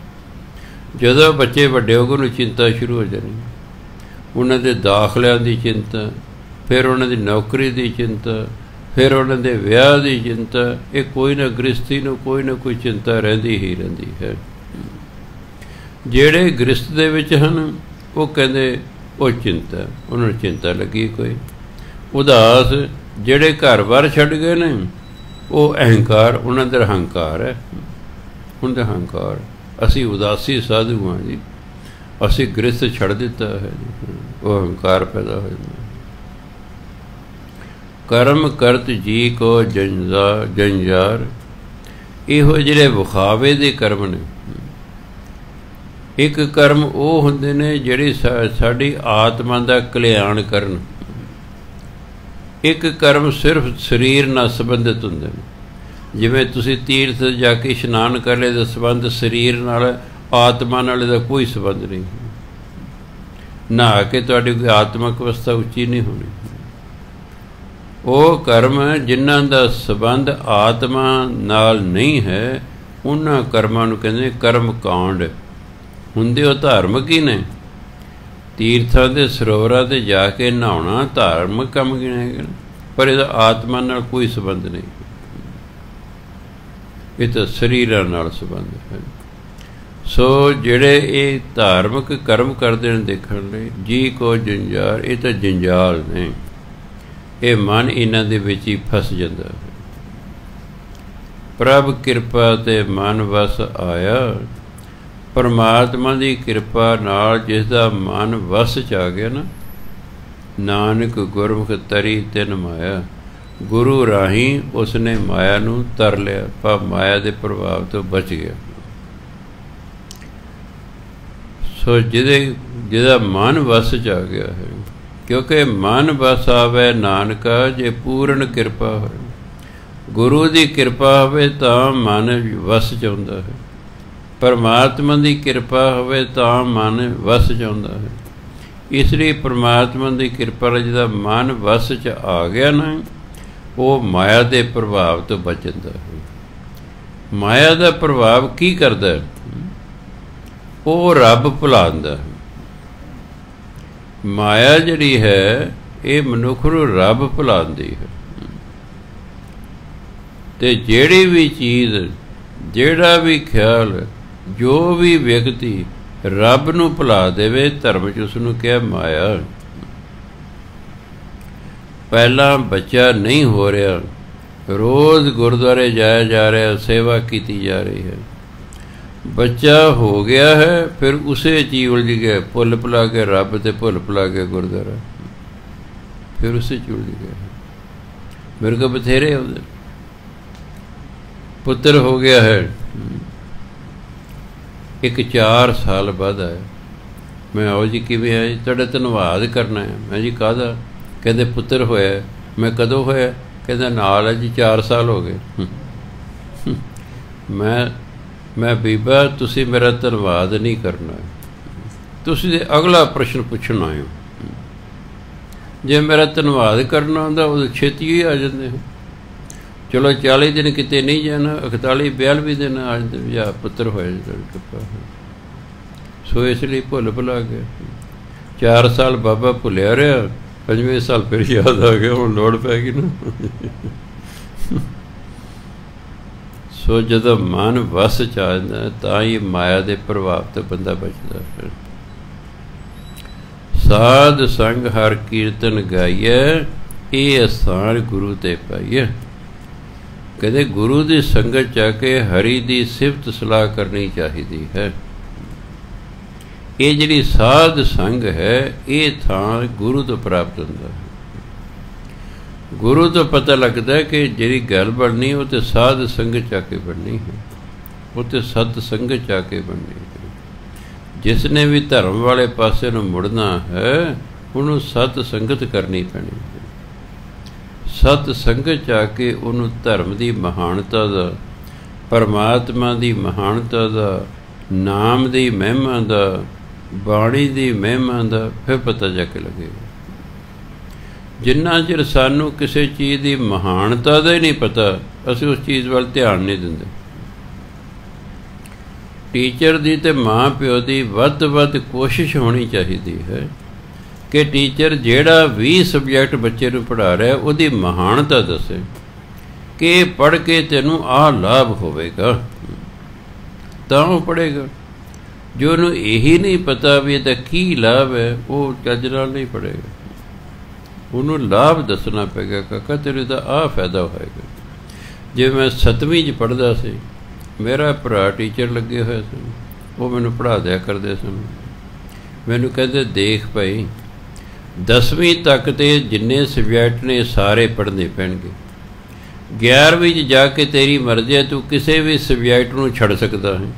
ਜਦੋਂ ਬੱਚੇ ਵੱਡੇ ਹੋ ਗਏ ਉਹਨੂੰ ਚਿੰਤਾ ਸ਼ੁਰੂ ਹੋ ਜਾਣੀ, ਉਹਨਾਂ ਦੇ ਦਾਖਲਿਆਂ ਦੀ ਚਿੰਤਾ, ਫਿਰ ਉਹਨਾਂ ਦੀ ਨੌਕਰੀ ਦੀ ਚਿੰਤਾ, ਫਿਰ ਉਹਨਾਂ ਦੇ ਵਿਆਹ ਦੀ ਚਿੰਤਾ। ਇਹ ਕੋਈ ਨਾ ਗ੍ਰਸਥੀ ਨੂੰ ਕੋਈ ਨਾ ਕੋਈ ਚਿੰਤਾ ਰਹਿੰਦੀ ਹੀ ਰਹਿੰਦੀ ਹੈ। ਜਿਹੜੇ ਗ੍ਰਸਥ ਦੇ ਵਿੱਚ ਹਨ ਉਹ ਕਹਿੰਦੇ ਉਹ ਚਿੰਤਾ, ਉਹਨਾਂ ਨੂੰ ਚਿੰਤਾ ਲੱਗੀ ਕੋਈ। ਉਦਾਸ ਜਿਹੜੇ ਘਰ ਬਾਰ ਛੱਡ ਗਏ ਨੇ ਉਹ ਅਹੰਕਾਰ, ਉਹਨਾਂ ਦਾ ਹੰਕਾਰ ਹੈ, ਉਹਨਾਂ ਦਾ ਹੰਕਾਰ। ਅਸੀਂ ਉਦਾਸੀ ਸਾਧੂ ਹਾਂ ਜੀ, ਅਸੀਂ ਗ੍ਰਸਥ ਛੱਡ ਦਿੱਤਾ ਹੈ ਜੀ, ਉਹ ਹੰਕਾਰ ਪੈਦਾ ਹੋ ਜਾਂਦਾ। ਕਰਮ ਕਰਤ ਜੀ ਕੋ ਜੰਜਾਰ, ਇਹੋ ਜਿਹੜੇ ਵਿਖਾਵੇ ਦੇ ਕਰਮ ਨੇ। ਇੱਕ ਕਰਮ ਉਹ ਹੁੰਦੇ ਨੇ ਜਿਹੜੇ ਸਾਡੀ ਆਤਮਾ ਦਾ ਕਲਿਆਣ ਕਰਨ, ਇੱਕ ਕਰਮ ਸਿਰਫ ਸਰੀਰ ਨਾਲ ਸੰਬੰਧਿਤ ਹੁੰਦੇ ਨੇ। ਜਿਵੇਂ ਤੁਸੀਂ ਤੀਰਥ ਜਾ ਕੇ ਇਸ਼ਨਾਨ ਕਰ ਲਏ, ਦਾ ਸੰਬੰਧ ਸਰੀਰ ਨਾਲ, ਆਤਮਾ ਨਾਲ ਇਹਦਾ ਕੋਈ ਸੰਬੰਧ ਨਹੀਂ। ਨਹਾ ਕੇ ਤੁਹਾਡੀ ਕੋਈ ਆਤਮਕ ਅਵਸਥਾ ਉੱਚੀ ਨਹੀਂ ਹੋਣੀ। ਉਹ ਕਰਮ ਜਿਨ੍ਹਾਂ ਦਾ ਸੰਬੰਧ ਆਤਮਾ ਨਾਲ ਨਹੀਂ ਹੈ, ਉਹਨਾਂ ਕਰਮਾਂ ਨੂੰ ਕਹਿੰਦੇ ਕਰਮ ਕਾਂਡ। ਹੁੰਦੇ ਉਹ ਧਾਰਮਿਕ ਹੀ ਨੇ, तीर्थां दे ਸਰੋਵਰਾਂ ਤੇ ਜਾ ਕੇ ਨਹਾਉਣਾ ਧਾਰਮਿਕ ਕੰਮ ਗਿਣਿਆ ਗਿਆ, ਪਰ ਇਹਦਾ ਆਤਮਾ ਨਾਲ ਕੋਈ ਸੰਬੰਧ ਨਹੀਂ, ਇਹ ਤਾਂ ਸਰੀਰਾਂ ਨਾਲ ਸੰਬੰਧ ਹੈ। ਸੋ ਜਿਹੜੇ ਇਹ ਧਾਰਮਿਕ ਕਰਮ ਕਰਦੇ ਨੇ ਦੇਖਣ ਲਈ ਜੀ ਕੋ ਜੰਜਾਲ, ਇਹ ਤਾਂ ਜੰਜਾਲ ਨੇ, ਇਹ ਮਨ ਇਹਨਾਂ ਦੇ ਵਿੱਚ ਹੀ ਫਸ ਜਾਂਦਾ ਹੈ। ਪ੍ਰਭ ਕਿਰਪਾ ਤੇ ਮਨ ਵਸ ਆਇਆ, ਪਰਮਾਤਮਾ ਦੀ ਕਿਰਪਾ ਨਾਲ ਜਿਸ ਦਾ ਮਨ ਵਸ 'ਚ ਆ ਗਿਆ ਨਾ, ਨਾਨਕ ਗੁਰਮੁਖ ਤਰੀ ਤਿਨ ਮਾਇਆ, ਗੁਰੂ ਰਾਹੀਂ ਉਸਨੇ ਮਾਇਆ ਨੂੰ ਤਰ ਲਿਆ, ਪਰ ਮਾਇਆ ਦੇ ਪ੍ਰਭਾਵ ਤੋਂ ਬਚ ਗਿਆ। ਸੋ ਜਿਹਦਾ ਮਨ ਵਸ 'ਚ ਆ ਗਿਆ ਹੈ, ਕਿਉਂਕਿ ਮਨ ਵਸ ਆਵੇ ਨਾਨਕਾ ਜੇ ਪੂਰਨ ਕਿਰਪਾ ਹੋਵੇ, ਗੁਰੂ ਦੀ ਕਿਰਪਾ ਹੋਵੇ ਤਾਂ ਮਨ ਵਸ 'ਚ ਆਉਂਦਾ ਹੈ, ਪਰਮਾਤਮਾ ਦੀ ਕਿਰਪਾ ਹੋਵੇ ਤਾਂ ਮਨ ਵਸ 'ਚ ਆਉਂਦਾ ਹੈ। ਇਸ ਲਈ ਪਰਮਾਤਮਾ ਦੀ ਕਿਰਪਾ ਨਾਲ ਜਿਹਦਾ ਮਨ ਵਸ 'ਚ ਆ ਗਿਆ ਨਾ, ਉਹ ਮਾਇਆ ਦੇ ਪ੍ਰਭਾਵ ਤੋਂ ਬਚ ਜਾਂਦਾ ਹੈ। ਮਾਇਆ ਦਾ ਪ੍ਰਭਾਵ ਕੀ ਕਰਦਾ ਹੈ? ਉਹ ਰੱਬ ਭੁਲਾਉਂਦਾ ਹੈ। ਮਾਇਆ ਜਿਹੜੀ ਹੈ ਇਹ ਮਨੁੱਖ ਨੂੰ ਰੱਬ ਭੁਲਾਉਂਦੀ ਹੈ। ਤੇ ਜਿਹੜੀ ਵੀ ਚੀਜ਼, ਜਿਹੜਾ ਵੀ ਖਿਆਲ, ਜੋ ਵੀ ਵਿਅਕਤੀ ਰੱਬ ਨੂੰ ਭੁਲਾ ਦੇਵੇ, ਧਰਮ 'ਚ ਉਸ ਨੂੰ ਕਿਹਾ ਮਾਇਆ। ਪਹਿਲਾਂ ਬੱਚਾ ਨਹੀਂ ਹੋ ਰਿਹਾ, ਰੋਜ਼ ਗੁਰਦੁਆਰੇ ਜਾਇਆ ਜਾ ਰਿਹਾ, ਸੇਵਾ ਕੀਤੀ ਜਾ ਰਹੀ ਹੈ, ਬੱਚਾ ਹੋ ਗਿਆ ਹੈ, ਫਿਰ ਉਸੇ ਚੀਜ਼ ਉਲਝ ਗਿਆ, ਭੁੱਲ ਭੁਲਾ ਕੇ ਰੱਬ ਤੇ ਭੁੱਲ ਭੁਲਾ ਕੇ ਗੁਰਦੁਆਰਾ, ਫਿਰ ਉਸੇ 'ਚ ਉਲਝ ਗਿਆ। ਮੇਰੇ ਕੋਲ ਬਥੇਰੇ ਉਹਦੇ ਪੁੱਤਰ ਹੋ ਗਿਆ ਹੈ, ਇੱਕ 4 ਸਾਲ ਬਾਅਦ ਆਇਆ, ਮੈਂ ਆਓ ਜੀ ਕਿਵੇਂ ਆਇਆ ਜੀ? ਤੁਹਾਡਾ ਧੰਨਵਾਦ ਕਰਨਾ ਹੈ। ਮੈਂ ਜੀ ਕਾਹਦਾ? ਕਹਿੰਦੇ ਪੁੱਤਰ ਹੋਇਆ। ਮੈਂ ਕਦੋਂ ਹੋਇਆ? ਕਹਿੰਦਾ ਨਾਲ ਹੈ ਜੀ 4 ਸਾਲ ਹੋ ਗਏ। ਮੈਂ ਬੀਬਾ ਤੁਸੀਂ ਮੇਰਾ ਧੰਨਵਾਦ ਨਹੀਂ ਕਰਨਾ, ਤੁਸੀਂ ਤੇ ਅਗਲਾ ਪ੍ਰਸ਼ਨ ਪੁੱਛਣ ਆਏ ਹੋ। ਜੇ ਮੇਰਾ ਧੰਨਵਾਦ ਕਰਨਾ ਹੁੰਦਾ ਉਦੋਂ ਛੇਤੀ ਹੀ ਆ ਜਾਂਦੇ ਹੋ। ਚਲੋ 40 ਦਿਨ ਕਿਤੇ ਨਹੀਂ ਜਾਣਾ, 41 42 ਦਿਨ ਆ ਜਾਂਦੇ, ਜਾਂ ਪੁੱਤਰ ਹੋਇਆ ਜੀ। ਸੋ ਇਸ ਲਈ ਭੁੱਲ ਭੁਲਾ ਗਿਆ। 4 ਸਾਲ ਬਾਬਾ ਭੁੱਲਿਆ ਰਿਹਾ, 5ਵੇਂ ਸਾਲ ਫਿਰ ਯਾਦ ਆ ਗਿਆ, ਹੁਣ ਲੋੜ ਪੈ ਗਈ ਨਾ। ਸੋ ਜਦੋਂ ਮਨ ਵਸ 'ਚ ਆ ਜਾਂਦਾ ਤਾਂ ਹੀ ਮਾਇਆ ਦੇ ਪ੍ਰਭਾਵ ਤੋਂ ਬੰਦਾ ਬਚਦਾ ਹੈ। ਸਾਧ ਸੰਗ ਹਰ ਕੀਰਤਨ ਗਾਈਏ, ਇਹ ਅਸਥਾਨ ਗੁਰੂ ਤੇ ਪਾਈਏ। ਕਹਿੰਦੇ ਗੁਰੂ ਦੀ ਸੰਗਤ 'ਚ ਆ ਕੇ ਹਰੀ ਦੀ ਸਿਫਤ ਸਲਾਹ ਕਰਨੀ ਚਾਹੀਦੀ ਹੈ। ਇਹ ਜਿਹੜੀ ਸਾਧ ਸੰਗ ਹੈ, ਇਹ ਥਾਂ ਗੁਰੂ ਤੋਂ ਪ੍ਰਾਪਤ ਹੁੰਦਾ ਹੈ। ਗੁਰੂ ਤੋਂ ਪਤਾ ਲੱਗਦਾ ਕਿ ਜਿਹੜੀ ਗੱਲ ਬਣਨੀ ਉਹ ਤਾਂ ਸਾਧ ਸੰਗਤ 'ਚ ਆ ਕੇ ਬਣਨੀ ਹੈ, ਉਹ ਤਾਂ ਸਤ ਸੰਗਤ 'ਚ ਆ ਕੇ ਬਣਨੀ ਹੈ। ਜਿਸ ਨੇ ਵੀ ਧਰਮ ਵਾਲੇ ਪਾਸੇ ਨੂੰ ਮੁੜਨਾ ਹੈ, ਉਹਨੂੰ ਸਤ ਸੰਗਤ ਕਰਨੀ ਪੈਣੀ ਹੈ। ਸਤ ਸੰਗਤ 'ਚ ਆ ਕੇ ਉਹਨੂੰ ਧਰਮ ਦੀ ਮਹਾਨਤਾ ਦਾ, ਪਰਮਾਤਮਾ ਦੀ ਮਹਾਨਤਾ ਦਾ, ਨਾਮ ਦੀ ਮਹਿਮਾ ਦਾ, ਬਾਣੀ ਦੀ ਮਹਿਮਾ ਦਾ ਫਿਰ ਪਤਾ ਜਾ ਕੇ ਲੱਗੇਗਾ। ਜਿੰਨਾ ਚਿਰ ਸਾਨੂੰ ਕਿਸੇ ਚੀਜ਼ ਦੀ ਮਹਾਨਤਾ ਦਾ ਹੀ ਨਹੀਂ ਪਤਾ, ਅਸੀਂ ਉਸ ਚੀਜ਼ ਵੱਲ ਧਿਆਨ ਨਹੀਂ ਦਿੰਦੇ। ਟੀਚਰ ਦੀ ਤੇ ਮਾਂ ਪਿਓ ਦੀ ਵੱਧ ਤੋਂ ਵੱਧ ਕੋਸ਼ਿਸ਼ ਹੋਣੀ ਚਾਹੀਦੀ ਹੈ ਕਿ ਟੀਚਰ ਜਿਹੜਾ ਵੀ ਸਬਜੈਕਟ ਬੱਚੇ ਨੂੰ ਪੜ੍ਹਾ ਰਿਹਾ ਉਹਦੀ ਮਹਾਨਤਾ ਦੱਸੇ ਕਿ ਪੜ੍ਹ ਕੇ ਤੈਨੂੰ ਆਹ ਲਾਭ ਹੋਵੇਗਾ, ਤਾਂ ਉਹ ਪੜ੍ਹੇਗਾ। ਜੋ ਉਹਨੂੰ ਇਹੀ ਨਹੀਂ ਪਤਾ ਵੀ ਇਹਦਾ ਕੀ ਲਾਭ ਹੈ, ਉਹ ਚੱਜ ਨਾਲ ਨਹੀਂ ਪੜ੍ਹੇਗਾ। ਉਹਨੂੰ ਲਾਭ ਦੱਸਣਾ ਪਏਗਾ, ਕਾਕਾ ਤੇਰੇ ਦਾ ਆਹ ਫਾਇਦਾ ਹੋਏਗਾ। ਜੇ ਮੈਂ 7ਵੀਂ 'ਚ ਪੜ੍ਹਦਾ ਸੀ, ਮੇਰਾ ਭਰਾ ਟੀਚਰ ਲੱਗੇ ਹੋਏ ਸਨ, ਉਹ ਮੈਨੂੰ ਪੜ੍ਹਾ ਦਿਆ ਕਰਦੇ ਸਨ। ਮੈਨੂੰ ਕਹਿੰਦੇ ਦੇਖ ਭਾਈ, 10ਵੀਂ ਤੱਕ ਤੇ ਜਿੰਨੇ ਸਬਜੈਕਟ ਨੇ ਸਾਰੇ ਪੜ੍ਹਨੇ ਪੈਣਗੇ। 11ਵੀਂ 'ਚ ਜਾ ਕੇ ਤੇਰੀ ਮਰਜ਼ੀ ਹੈ, ਤੂੰ ਕਿਸੇ ਵੀ ਸਬਜੈਕਟ ਨੂੰ ਛੱਡ ਸਕਦਾ ਹੈ।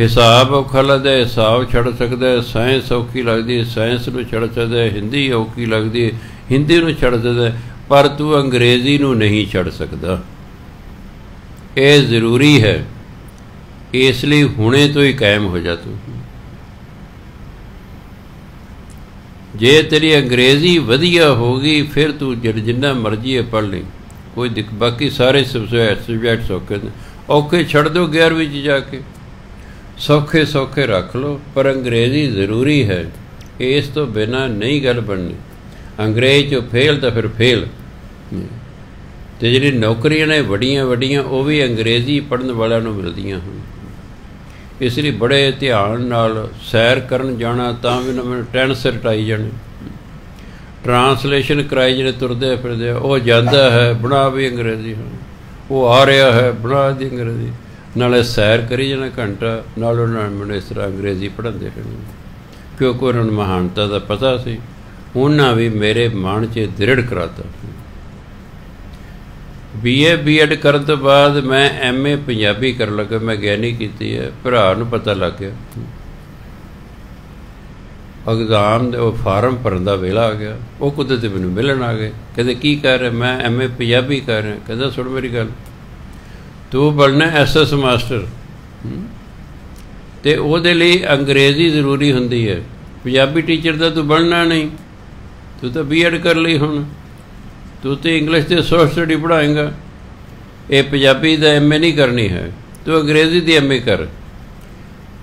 ਹਿਸਾਬ ਔਖਾ ਲੱਗਦਾ, ਹਿਸਾਬ ਛੱਡ ਸਕਦਾ ਹੈ। ਸਾਇੰਸ ਔਖੀ ਲੱਗਦੀ, ਸਾਇੰਸ ਨੂੰ ਛੱਡ ਸਕਦਾ ਹੈ। ਹਿੰਦੀ ਔਖੀ ਲੱਗਦੀ ਹੈ, ਹਿੰਦੀ ਨੂੰ ਛੱਡ ਸਕਦਾ, ਪਰ ਤੂੰ ਅੰਗਰੇਜ਼ੀ ਨੂੰ ਨਹੀਂ ਛੱਡ ਸਕਦਾ। ਇਹ ਜ਼ਰੂਰੀ ਹੈ, ਇਸ ਲਈ ਹੁਣੇ ਤੋਂ ਹੀ ਕਾਇਮ ਹੋ ਜਾ ਤੂੰ। ਜੇ ਤੇਰੀ ਅੰਗਰੇਜ਼ੀ ਵਧੀਆ ਹੋ ਗਈ, ਫਿਰ ਤੂੰ ਜਿੰਨਾ ਮਰਜ਼ੀ ਹੈ ਪੜ੍ਹ ਲਈ, ਕੋਈ ਬਾਕੀ ਸਾਰੇ ਸਬਜੈਕਟ ਸੌਖੇ ਨੇ। ਔਖੇ ਛੱਡ ਦਿਓ 11ਵੀਂ 'ਚ ਜਾ ਕੇ, ਸੌਖੇ ਰੱਖ ਲਓ, ਪਰ ਅੰਗਰੇਜ਼ੀ ਜ਼ਰੂਰੀ ਹੈ। इस तो बिना नहीं गल बननी। अंग्रेज चो फेल तो फिर फेल। तो जी नौकरियां ने वड्डियां वड्डियां वो भी अंग्रेजी पढ़न वालों को मिलदियां हैं। इसलिए बड़े ध्यान नाल सैर करन जाना तां भी मैंने टेंस रटाई जाने, ट्रांसलेशन कराई जाने, तुरदे फिरदे वो जाता है बना भी अंग्रेजी, वो आ रहा है बना दी अंग्रेजी, नाले सैर करी जाना घंटा, नाल मैंने इस तरह अंग्रेजी पढ़ाते रहना, क्योंकि उन्होंने महानता का पता सी। उन्हें भी मेरे मन च दृढ़ कराता। BA करन तो बाद मैं MA पंजाबी कर लगा, मैं ज्ञानी की है, भरा नूं पता लग गया। एग्जाम वो फार्म भरन का वेला आ गया, वो कुदरती मैनूं मिलन आ गए, कहते की कर रहे, मैं MA पंजाबी कर रहा। कहता सुन मेरी गल, तू बनना SS मास्टर, तो वो अंग्रेजी जरूरी होंदी है, पंजाबी टीचर का तू बनना नहीं, तू तो B.Ed कर ली हुण, तू तो इंग्लिश के सोशल स्टडी पढ़ाएगा, ये पंजाबी का MA नहीं करनी है, तू अंग्रेजी की MA कर।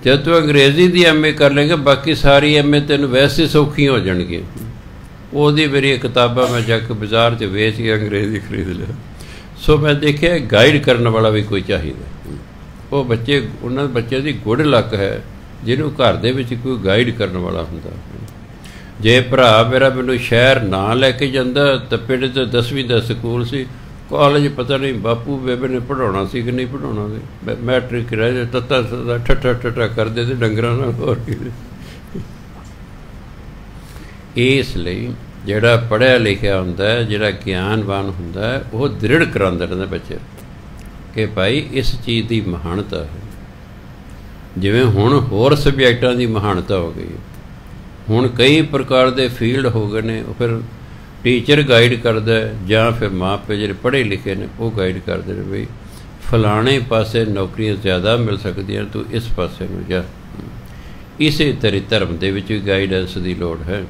जब तू अंग्रेजी की MA कर लेंगे बाकी सारी MA तेन वैसे सौखी हो जाएगी। वो मेरी किताबां मैं जाके बाजार च वेच के अंग्रेजी खरीद लिया। सो मैं देखिया गाइड करने वाला भी कोई चाहिए। वो बच्चे उन्होंने बच्चे की गुड लक है जिन्हों घर दे विच कोई गाइड करने वाला हुंदा। जे भरा मेरा मैनूं शहर ना लैके जांदा तो पिंड ते 10वीं का स्कूल सी, कॉलेज पता नहीं बापू बेबे ने पढ़ाउणा सी कि नहीं पढ़ाउणा सी, मैट्रिक रह तत्ता ठट्ठा ठट्ठा करते थे डंगरां नाल। होर इसलिए जिहड़ा पढ़िया लिखिया हुंदा है, जिहड़ा ज्ञानवान हुंदा है, वो दृढ़ करांदा रहिंदा बच्चे कि भाई इस चीज़ की महानता है। जिवें हुण होर सबजैक्टां की महानता हो गई, हुण कई प्रकार के फील्ड हो गए ने, फिर टीचर गाइड करता है जां फिर माँ प्यो जिहड़े पढ़े लिखे ने वो गाइड करते हैं, बई फलाने पासे नौकरियां ज़्यादा मिल सकदियां, तू इस पासे नूं जा। इसे तरी धर्म दे विच गाइडेंस की लोड़ है,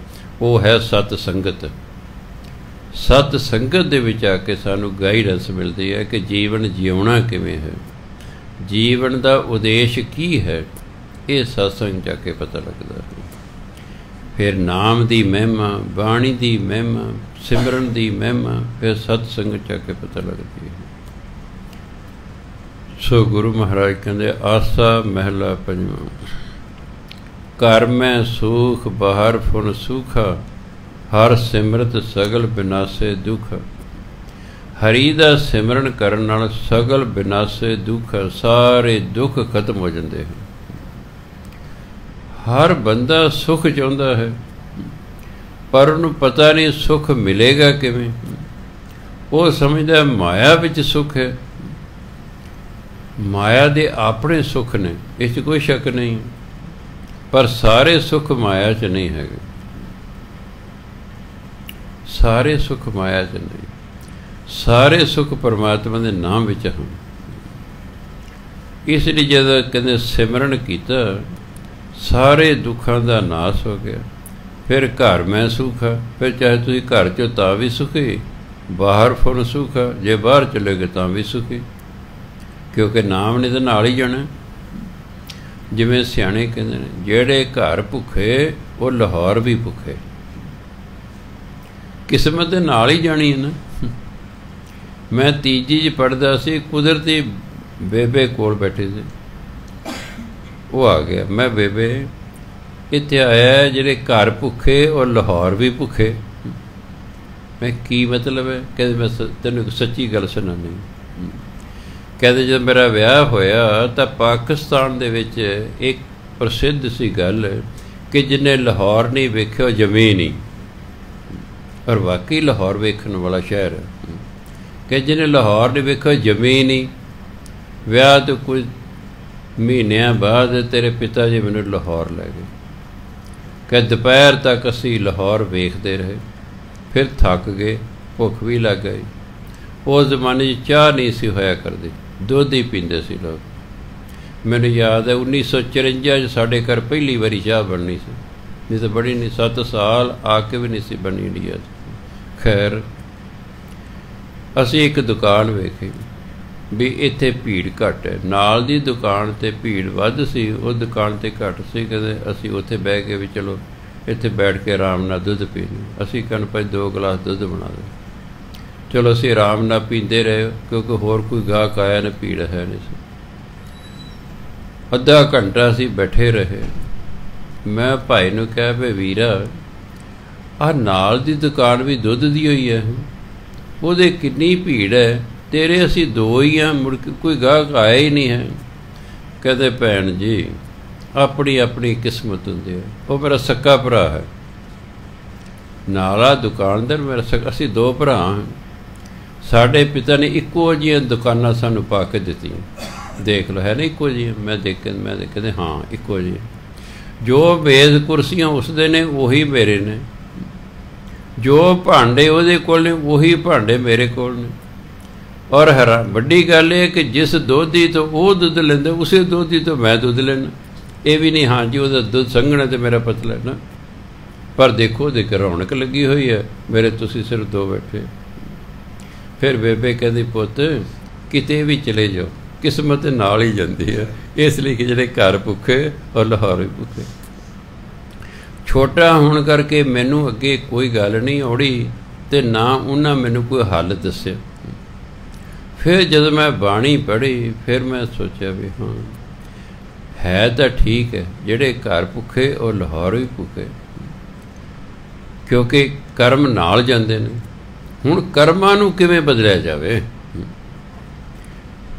वो है सत संगत। सत संगत दे विच आके सानू गाइडेंस मिलती है कि जीवन जिउणा किवें है, जीवन का उद्देश की है, ये सत्संग जाके पता लगता है। फिर नाम की महिमा, बाणी की महिमा, सिमरन की महिमा फिर सत्संग जाके पता लगती है। सो गुरु महाराज कहते आसा महला पंजवां, घर में सुख बाहर फुन सूखा, हर सिमरत सगल बिनासे दुख। हरी दा सिमरन करन नाल सगल बिनासे दुख, सारे दुख खत्म हो जाते हैं। हर बंदा सुख चाहुंदा है पर उन्हें पता नहीं सुख मिलेगा किवें। वो समझदा माया विच सुख है, माया दे अपने सुख ने, इस कोई शक नहीं, पर सारे सुख माया च नहीं है, सारे सुख माया च नहीं, सारे सुख परमात्मा के नाम विच हैं। इसलिए जब कहते सिमरन कीता सारे दुखों का नाश हो गया। फिर घर में सुख है, फिर चाहे तुम घर चो तां भी सुखी, बाहर फुन सुख है, जे बाहर चलेगे तां भी सुखी, क्योंकि नाम ने तो नाल ही जाना। जिवें सियाणे कहते हैं जेड़े घर भुखे वो लाहौर भी भुखे, किस्मत दे नाल ही जानी है ना। मैं तीजी च पढ़दा सी, कुदरती बेबे कोल बैठे थे, वो आ गया, मैं बेबे इत्थे आया जिहड़े घर भुखे और लाहौर भी भुखे। मैं की मतलब है? कहते मैं तेन सच्ची गल सुनानी। कहते जब मेरा विआह होया तो पाकिस्तान दे विच एक प्रसिद्ध सी गल कि जिन्हें लाहौर नहीं वेख्या जमे नहीं, और वाकई लाहौर वेखण वाला शहर है कि जिन्हें लाहौर नहीं वेख्या जमे नहीं। विआह तो कुछ महीनों बाद तेरे पिता जी मैनूं लाहौर लै गए, कि दोपहर तक असी लाहौर वेखते रहे, फिर थक गए, भुख भी लग गई। उस जमाने चाह नहीं सी होया करती, दुध ही पींदे सी लोग। मैनूं याद है 1954 साढ़े घर पहली बारी चाह बननी सी, नहीं तो बड़ी नहीं, 7 साल आके भी नहीं सी बनी इंडिया। खैर असी एक दुकान वेखी भी इत्थे भीड़ घट है, नाल दी दुकान ते भीड़ वध सी, उस दुकान ते घट सी। कहते असी उत्थे बह के भी चलो ਇੱਥੇ ਬੈਠ ਕੇ ਆਰਾਮ ਨਾਲ ਦੁੱਧ ਪੀਣਾ। ਅਸੀਂ ਕਹਿੰਦੇ ਭਾਈ 2 ਗਲਾਸ ਦੁੱਧ ਬਣਾ ਦਿਓ। ਚਲੋ ਅਸੀਂ ਆਰਾਮ ਨਾਲ ਪੀਂਦੇ ਰਹੇ, ਕਿਉਂਕਿ ਹੋਰ ਕੋਈ ਗਾਹਕ ਆਇਆ ਨਾ, ਭੀੜ ਹੈ ਨਹੀਂ ਸੀ। ਅੱਧਾ ਘੰਟਾ ਅਸੀਂ ਬੈਠੇ ਰਹੇ। ਮੈਂ ਭਾਈ ਨੂੰ ਕਿਹਾ ਵੀ ਵੀਰਾ, ਆਹ ਨਾਲ ਦੀ ਦੁਕਾਨ ਵੀ ਦੁੱਧ ਦੀ ਹੋਈ ਹੈ, ਉਹਦੇ ਕਿੰਨੀ ਭੀੜ ਹੈ, ਤੇਰੇ ਅਸੀਂ 2 ਹੀ ਹਾਂ, ਮੁੜ ਕੇ ਕੋਈ ਗਾਹਕ ਆਇਆ ਹੀ ਨਹੀਂ ਹੈ। ਕਹਿੰਦੇ ਭੈਣ ਜੀ ਆਪਣੀ ਆਪਣੀ ਕਿਸਮਤ ਹੁੰਦੀ ਹੈ। ਉਹ ਮੇਰਾ ਸੱਕਾ ਭਰਾ ਹੈ, ਨਾਲਾ ਦੁਕਾਨਦਾਰ ਮੇਰਾ ਸੱਕਾ। ਅਸੀਂ 2 ਭਰਾ ਹਾਂ। ਸਾਡੇ ਪਿਤਾ ਨੇ ਇੱਕੋ ਜਿਹੀਆਂ ਦੁਕਾਨਾਂ ਸਾਨੂੰ ਪਾ ਕੇ ਦਿੱਤੀਆਂ। ਦੇਖ ਲਓ, ਹੈ ਨਾ ਇੱਕੋ ਜਿਹੀਆਂ। ਮੈਂ ਕਹਿੰਦੇ ਹਾਂ ਇੱਕੋ ਜਿਹੀਆਂ। ਜੋ ਮੇਜ਼ ਕੁਰਸੀਆਂ ਉਸਦੇ ਨੇ ਉਹੀ ਮੇਰੇ ਨੇ, ਜੋ ਭਾਂਡੇ ਉਹਦੇ ਕੋਲ ਨੇ ਉਹੀ ਭਾਂਡੇ ਮੇਰੇ ਕੋਲ ਨੇ। ਔਰ ਵੱਡੀ ਗੱਲ ਇਹ ਕਿ ਜਿਸ ਦੋਧੀ ਤੋਂ ਉਹ ਦੁੱਧ ਲੈਂਦੇ, ਉਸੇ ਦੋਧੀ ਤੋਂ ਮੈਂ ਦੁੱਧ ਲੈਣਾ। ਇਹ ਵੀ ਨਹੀਂ ਹਾਂ ਜੀ ਉਹਦਾ ਦੁੱਧ ਸੰਘਣਾ ਤੇ ਮੇਰਾ ਪਤਲਾ ਨਾ। ਪਰ ਦੇਖੋ ਉਹਦੇ ਘਰ ਰੌਣਕ ਲੱਗੀ ਹੋਈ ਹੈ, ਮੇਰੇ ਤੁਸੀਂ ਸਿਰਫ 2 ਬੈਠੇ। ਫਿਰ ਬੇਬੇ ਕਹਿੰਦੀ ਪੁੱਤ ਕਿਤੇ ਵੀ ਚਲੇ ਜਾਓ, ਕਿਸਮਤ ਨਾਲ ਹੀ ਜਾਂਦੀ ਹੈ। ਇਸ ਲਈ ਕਿ ਜਿਹੜੇ ਘਰ ਭੁੱਖੇ ਔਰ ਲਾਹੌਰ ਵੀ ਭੁੱਖੇ। ਛੋਟਾ ਹੋਣ ਕਰਕੇ ਮੈਨੂੰ ਅੱਗੇ ਕੋਈ ਗੱਲ ਨਹੀਂ ਔੜੀ ਅਤੇ ਨਾ ਉਹਨਾਂ ਮੈਨੂੰ ਕੋਈ ਹੱਲ ਦੱਸਿਆ। ਫਿਰ ਜਦੋਂ ਮੈਂ ਬਾਣੀ ਪੜ੍ਹੀ, ਫਿਰ ਮੈਂ ਸੋਚਿਆ ਵੀ ਹਾਂ ਹੈ ਤਾਂ ਠੀਕ ਹੈ, ਜਿਹੜੇ ਘਰ ਭੁੱਖੇ ਔਰ ਲਾਹੌਰ ਵੀ ਭੁੱਖੇ, ਕਿਉਂਕਿ ਕਰਮ ਨਾਲ ਜਾਂਦੇ ਨੇ। ਹੁਣ ਕਰਮਾਂ ਨੂੰ ਕਿਵੇਂ ਬਦਲਿਆ ਜਾਵੇ?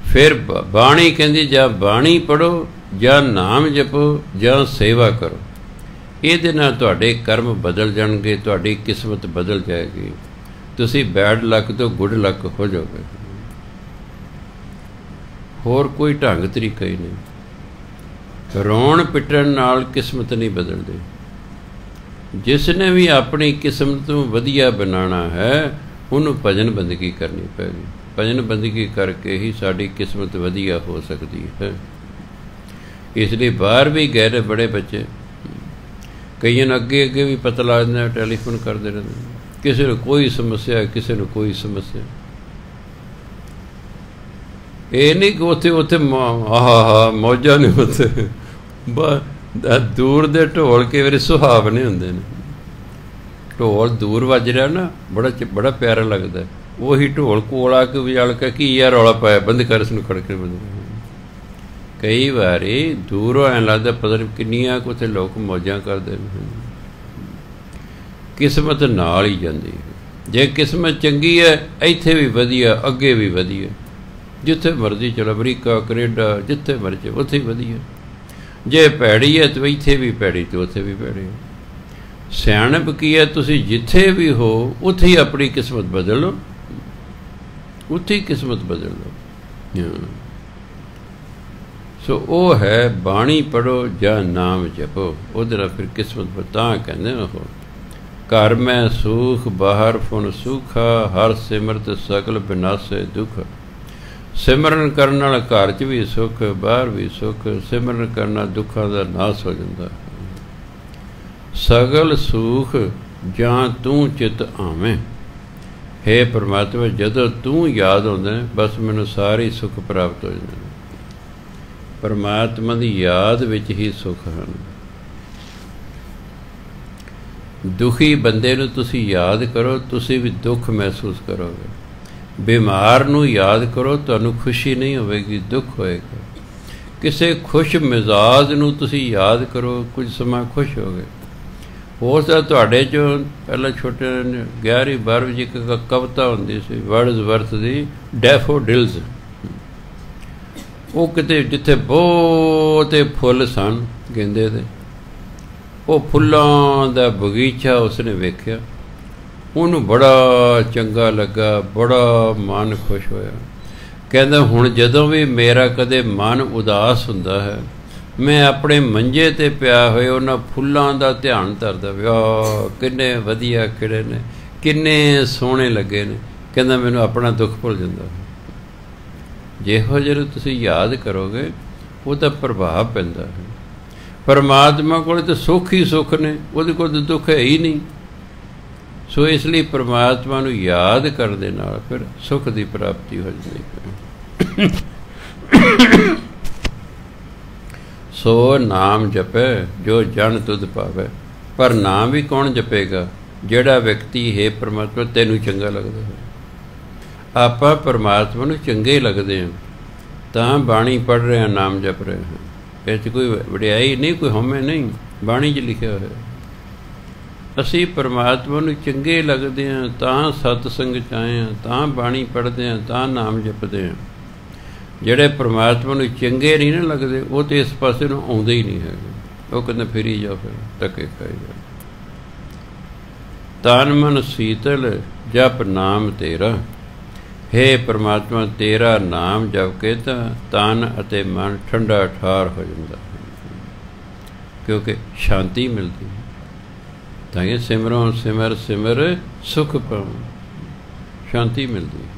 ਫਿਰ ਬਾਣੀ ਕਹਿੰਦੀ ਜਾਂ ਬਾਣੀ ਪੜ੍ਹੋ, ਜਾਂ ਨਾਮ ਜਪੋ, ਜਾਂ ਸੇਵਾ ਕਰੋ। ਇਹਦੇ ਨਾਲ ਤੁਹਾਡੇ ਕਰਮ ਬਦਲ ਜਾਣਗੇ, ਤੁਹਾਡੀ ਕਿਸਮਤ ਬਦਲ ਜਾਏਗੀ। ਤੁਸੀਂ ਬੈਡ ਲੱਕ ਤੋਂ ਗੁੱਡ ਲੱਕ ਹੋ ਜਾਓਗੇ। ਹੋਰ ਕੋਈ ਢੰਗ ਤਰੀਕਾ ਹੀ ਨਹੀਂ। ਰੋਣ ਪਿੱਟਣ ਨਾਲ ਕਿਸਮਤ ਨਹੀਂ ਬਦਲਦੀ। ਜਿਸ ਨੇ ਵੀ ਆਪਣੀ ਕਿਸਮਤ ਨੂੰ ਵਧੀਆ ਬਣਾਉਣਾ ਹੈ, ਉਹਨੂੰ ਭਜਨ ਬੰਦਗੀ ਕਰਨੀ ਪੈਗੀ। ਭਜਨ ਬੰਦਗੀ ਕਰਕੇ ਹੀ ਸਾਡੀ ਕਿਸਮਤ ਵਧੀਆ ਹੋ ਸਕਦੀ ਹੈ। ਇਸ ਲਈ ਬਾਹਰ ਵੀ ਗਏ ਨੇ ਬੜੇ ਬੱਚੇ, ਕਈਆਂ ਨੂੰ ਅੱਗੇ ਅੱਗੇ ਵੀ ਪਤਾ ਲੱਗ ਜਾਂਦਾ, ਟੈਲੀਫੋਨ ਕਰਦੇ ਰਹਿੰਦੇ, ਕਿਸੇ ਨੂੰ ਕੋਈ ਸਮੱਸਿਆ, ਕਿਸੇ ਨੂੰ ਕੋਈ ਸਮੱਸਿਆ। ਇਹ ਨਹੀਂ ਕਿ ਉੱਥੇ ਆਹ ਮੌਜਾਂ ਨੇ ਉੱਥੇ। ਦੂਰ ਦੇ ਢੋਲ ਕਈ ਵਾਰੀ ਸੁਹਾਵਣੇ ਹੁੰਦੇ ਨੇ। ਢੋਲ ਦੂਰ ਵੱਜ ਰਿਹਾ ਨਾ, ਬੜਾ ਪਿਆਰਾ ਲੱਗਦਾ। ਉਹੀ ਢੋਲ ਕੋਲ ਆ ਕੇ ਵਜਾਲ ਕੇ ਕੀ ਯਾਰ ਰੌਲਾ ਪਾਇਆ, ਬੰਦ ਕਰ ਇਸਨੂੰ, ਖੜਕੇ ਬੰਦ ਕਰ। ਕਈ ਵਾਰੀ ਦੂਰੋਂ ਐਂ ਲੱਗਦਾ ਪਤਾ ਨਹੀਂ ਕਿੰਨੀਆਂ ਕੁ ਉੱਥੇ ਲੋਕ ਮੌਜਾਂ ਕਰਦੇ ਨੇ। ਕਿਸਮਤ ਨਾਲ ਹੀ ਜਾਂਦੀ ਹੈ। ਜੇ ਕਿਸਮਤ ਚੰਗੀ ਹੈ, ਇੱਥੇ ਵੀ ਵਧੀਆ, ਅੱਗੇ ਵੀ ਵਧੀਆ। ਜਿੱਥੇ ਮਰਜ਼ੀ ਚਲੋ, ਅਮਰੀਕਾ, ਕੈਨੇਡਾ, ਜਿੱਥੇ ਮਰਜ਼ੀ ਉੱਥੇ ਹੀ ਵਧੀਆ। ਜੇ ਭੈੜੀ ਹੈ ਤਾਂ ਇੱਥੇ ਵੀ ਭੈੜੀ ਅਤੇ ਉੱਥੇ ਵੀ ਭੈੜੀ। ਸਿਆਣਪ ਕੀ ਹੈ? ਤੁਸੀਂ ਜਿੱਥੇ ਵੀ ਹੋ ਉੱਥੇ ਹੀ ਆਪਣੀ ਕਿਸਮਤ ਬਦਲ ਲਓ, ਉੱਥੇ ਹੀ ਕਿਸਮਤ ਬਦਲ ਲਓ। ਸੋ ਉਹ ਹੈ ਬਾਣੀ ਪੜ੍ਹੋ ਜਾਂ ਨਾਮ ਜਪੋ, ਉਹਦੇ ਨਾਲ ਫਿਰ ਕਿਸਮਤ ਤਾਂ ਕਹਿੰਦੇ ਨੇ ਉਹ। ਘਰ ਮੈਂ ਸੁਖ ਬਾਹਰ ਫੁਨ ਸੁਖਾ, ਹਰ ਸਿਮਰਤ ਸਗਲ ਬਿਨਾਸੇ ਦੁੱਖ। ਸਿਮਰਨ ਕਰਨ ਨਾਲ ਘਰ 'ਚ ਵੀ ਸੁੱਖ, ਬਾਹਰ ਵੀ ਸੁੱਖ। ਸਿਮਰਨ ਕਰਨਾ ਦੁੱਖਾਂ ਦਾ ਨਾਸ ਹੋ ਜਾਂਦਾ। ਸਗਲ ਸੁਖ ਜਾਂ ਤੂੰ ਚਿਤ ਆਵੇਂ। ਹੇ ਪਰਮਾਤਮਾ, ਜਦੋਂ ਤੂੰ ਯਾਦ ਆਉਂਦਾ ਬਸ ਮੈਨੂੰ ਸਾਰੇ ਸੁੱਖ ਪ੍ਰਾਪਤ ਹੋ ਜਾਂਦੇ ਨੇ। ਪਰਮਾਤਮਾ ਦੀ ਯਾਦ ਵਿੱਚ ਹੀ ਸੁੱਖ ਹਨ। ਦੁਖੀ ਬੰਦੇ ਨੂੰ ਤੁਸੀਂ ਯਾਦ ਕਰੋ, ਤੁਸੀਂ ਵੀ ਦੁੱਖ ਮਹਿਸੂਸ ਕਰੋਗੇ। ਬਿਮਾਰ ਨੂੰ ਯਾਦ ਕਰੋ, ਤੁਹਾਨੂੰ ਖੁਸ਼ੀ ਨਹੀਂ ਹੋਵੇਗੀ, ਦੁੱਖ ਹੋਏਗਾ। ਕਿਸੇ ਖੁਸ਼ ਮਿਜ਼ਾਜ ਨੂੰ ਤੁਸੀਂ ਯਾਦ ਕਰੋ, ਕੁਝ ਸਮਾਂ ਖੁਸ਼ ਹੋ ਗਏ। ਹੋ ਸਕਦਾ ਤੁਹਾਡੇ 'ਚੋਂ ਪਹਿਲਾਂ ਛੋਟੇ 11ਵੀਂ 12ਵੀਂ 'ਚ ਇੱਕ ਕਵਿਤਾ ਹੁੰਦੀ ਸੀ ਵਰਡਸਵਰਥ ਦੀ, ਡੈਫੋਡਿਲਸ। ਉਹ ਕਿਤੇ ਜਿੱਥੇ ਬਹੁਤੇ ਫੁੱਲ ਸਨ ਗੇਂਦੇ ਦੇ, ਉਹ ਫੁੱਲਾਂ ਦਾ ਬਗੀਚਾ ਉਸਨੇ ਵੇਖਿਆ। ਉਹਨੂੰ ਬੜਾ ਚੰਗਾ ਲੱਗਾ, ਬੜਾ ਮਨ ਖੁਸ਼ ਹੋਇਆ। ਕਹਿੰਦਾ ਹੁਣ ਜਦੋਂ ਵੀ ਮੇਰਾ ਕਦੇ ਮਨ ਉਦਾਸ ਹੁੰਦਾ ਹੈ, ਮੈਂ ਆਪਣੇ ਮੰਜੇ 'ਤੇ ਪਿਆ ਹੋਏ ਉਹਨਾਂ ਫੁੱਲਾਂ ਦਾ ਧਿਆਨ ਧਰਦਾ, ਵਿਆਹ ਕਿੰਨੇ ਵਧੀਆ ਖਿੜੇ ਨੇ, ਕਿੰਨੇ ਸੋਹਣੇ ਲੱਗੇ ਨੇ। ਕਹਿੰਦਾ ਮੈਨੂੰ ਆਪਣਾ ਦੁੱਖ ਭੁੱਲ ਜਾਂਦਾ। ਜਿਹੋ ਜਿਹੇ ਤੁਸੀਂ ਯਾਦ ਕਰੋਗੇ ਉਹਦਾ ਪ੍ਰਭਾਵ ਪੈਂਦਾ ਹੈ। ਪਰਮਾਤਮਾ ਕੋਲ ਤਾਂ ਸੁੱਖ ਹੀ ਸੁੱਖ ਨੇ, ਉਹਦੇ ਕੋਲ ਤਾਂ ਦੁੱਖ ਹੈ ਹੀ ਨਹੀਂ। ਸੋ ਇਸ ਲਈ ਪਰਮਾਤਮਾ ਨੂੰ ਯਾਦ ਕਰਨ ਦੇ ਨਾਲ ਫਿਰ ਸੁੱਖ ਦੀ ਪ੍ਰਾਪਤੀ ਹੋ ਜਾਂਦੀ ਹੈ। ਸੋ ਨਾਮ ਜਪੈ ਜੋ ਜਨ ਤੁਧ ਪਾਵੈ। पर नाम भी कौन जपेगा? ਜਿਹੜਾ व्यक्ति है परमात्मा ਤੈਨੂੰ ਚੰਗਾ ਲੱਗਦਾ ਹੈ। ਆਪਾਂ परमात्मा ਨੂੰ ਚੰਗੇ ਲੱਗਦੇ ਹਾਂ ਤਾਂ ਬਾਣੀ ਪੜ੍ਹ ਰਹੇ ਹਾਂ, ਨਾਮ ਜਪ ਰਹੇ ਹਾਂ। ਇਹ 'ਚ ਕੋਈ ਵਡਿਆਈ ਨਹੀਂ, ਕੋਈ ਹਉਮੈ ਨਹੀਂ, ਬਾਣੀ 'ਚ ਲਿਖਿਆ ਹੋਇਆ। ਅਸੀਂ परमात्मा ਨੂੰ ਚੰਗੇ ਲੱਗਦੇ ਹਾਂ ਤਾਂ ਸਤਸੰਗ 'ਚ ਆਏ ਹਾਂ, ਤਾਂ ਬਾਣੀ ਪੜ੍ਹਦੇ ਹਾਂ, ਤਾਂ ਨਾਮ ਜਪਦੇ ਹਾਂ। ਜਿਹੜੇ परमात्मा ਨੂੰ ਚੰਗੇ ਨਹੀਂ ਨਾ ਲੱਗਦੇ ਉਹ ਤਾਂ ਇਸ ਪਾਸੇ ਨੂੰ ਆਉਂਦੇ ਹੀ ਨਹੀਂ ਹੈਗੇ। ਉਹ ਕਹਿੰਦੇ ਫਿਰੀ ਜਾਓ, ਫਿਰ ਧੱਕੇ ਖਾਈ ਜਾਓ। ਤਨ ਮਨ ਸੀਤਲ ਜਪ ਨਾਮ ਤੇਰਾ, हे परमात्मा ਤੇਰਾ ਨਾਮ ਜਪ ਕੇ ਤਾਂ ਤਨ ਅਤੇ ਮਨ ਠੰਡਾ ਠਾਰ ਹੋ ਜਾਂਦਾ, ਕਿਉਂਕਿ ਸ਼ਾਂਤੀ ਮਿਲਦੀ ਹੈ। ਤਾਂ ਇਹ ਸਿਮਰੋਂ ਸਿਮਰ ਸਿਮਰ ਸੁਖ ਪਾਉ, ਸ਼ਾਂਤੀ ਮਿਲਦੀ ਹੈ।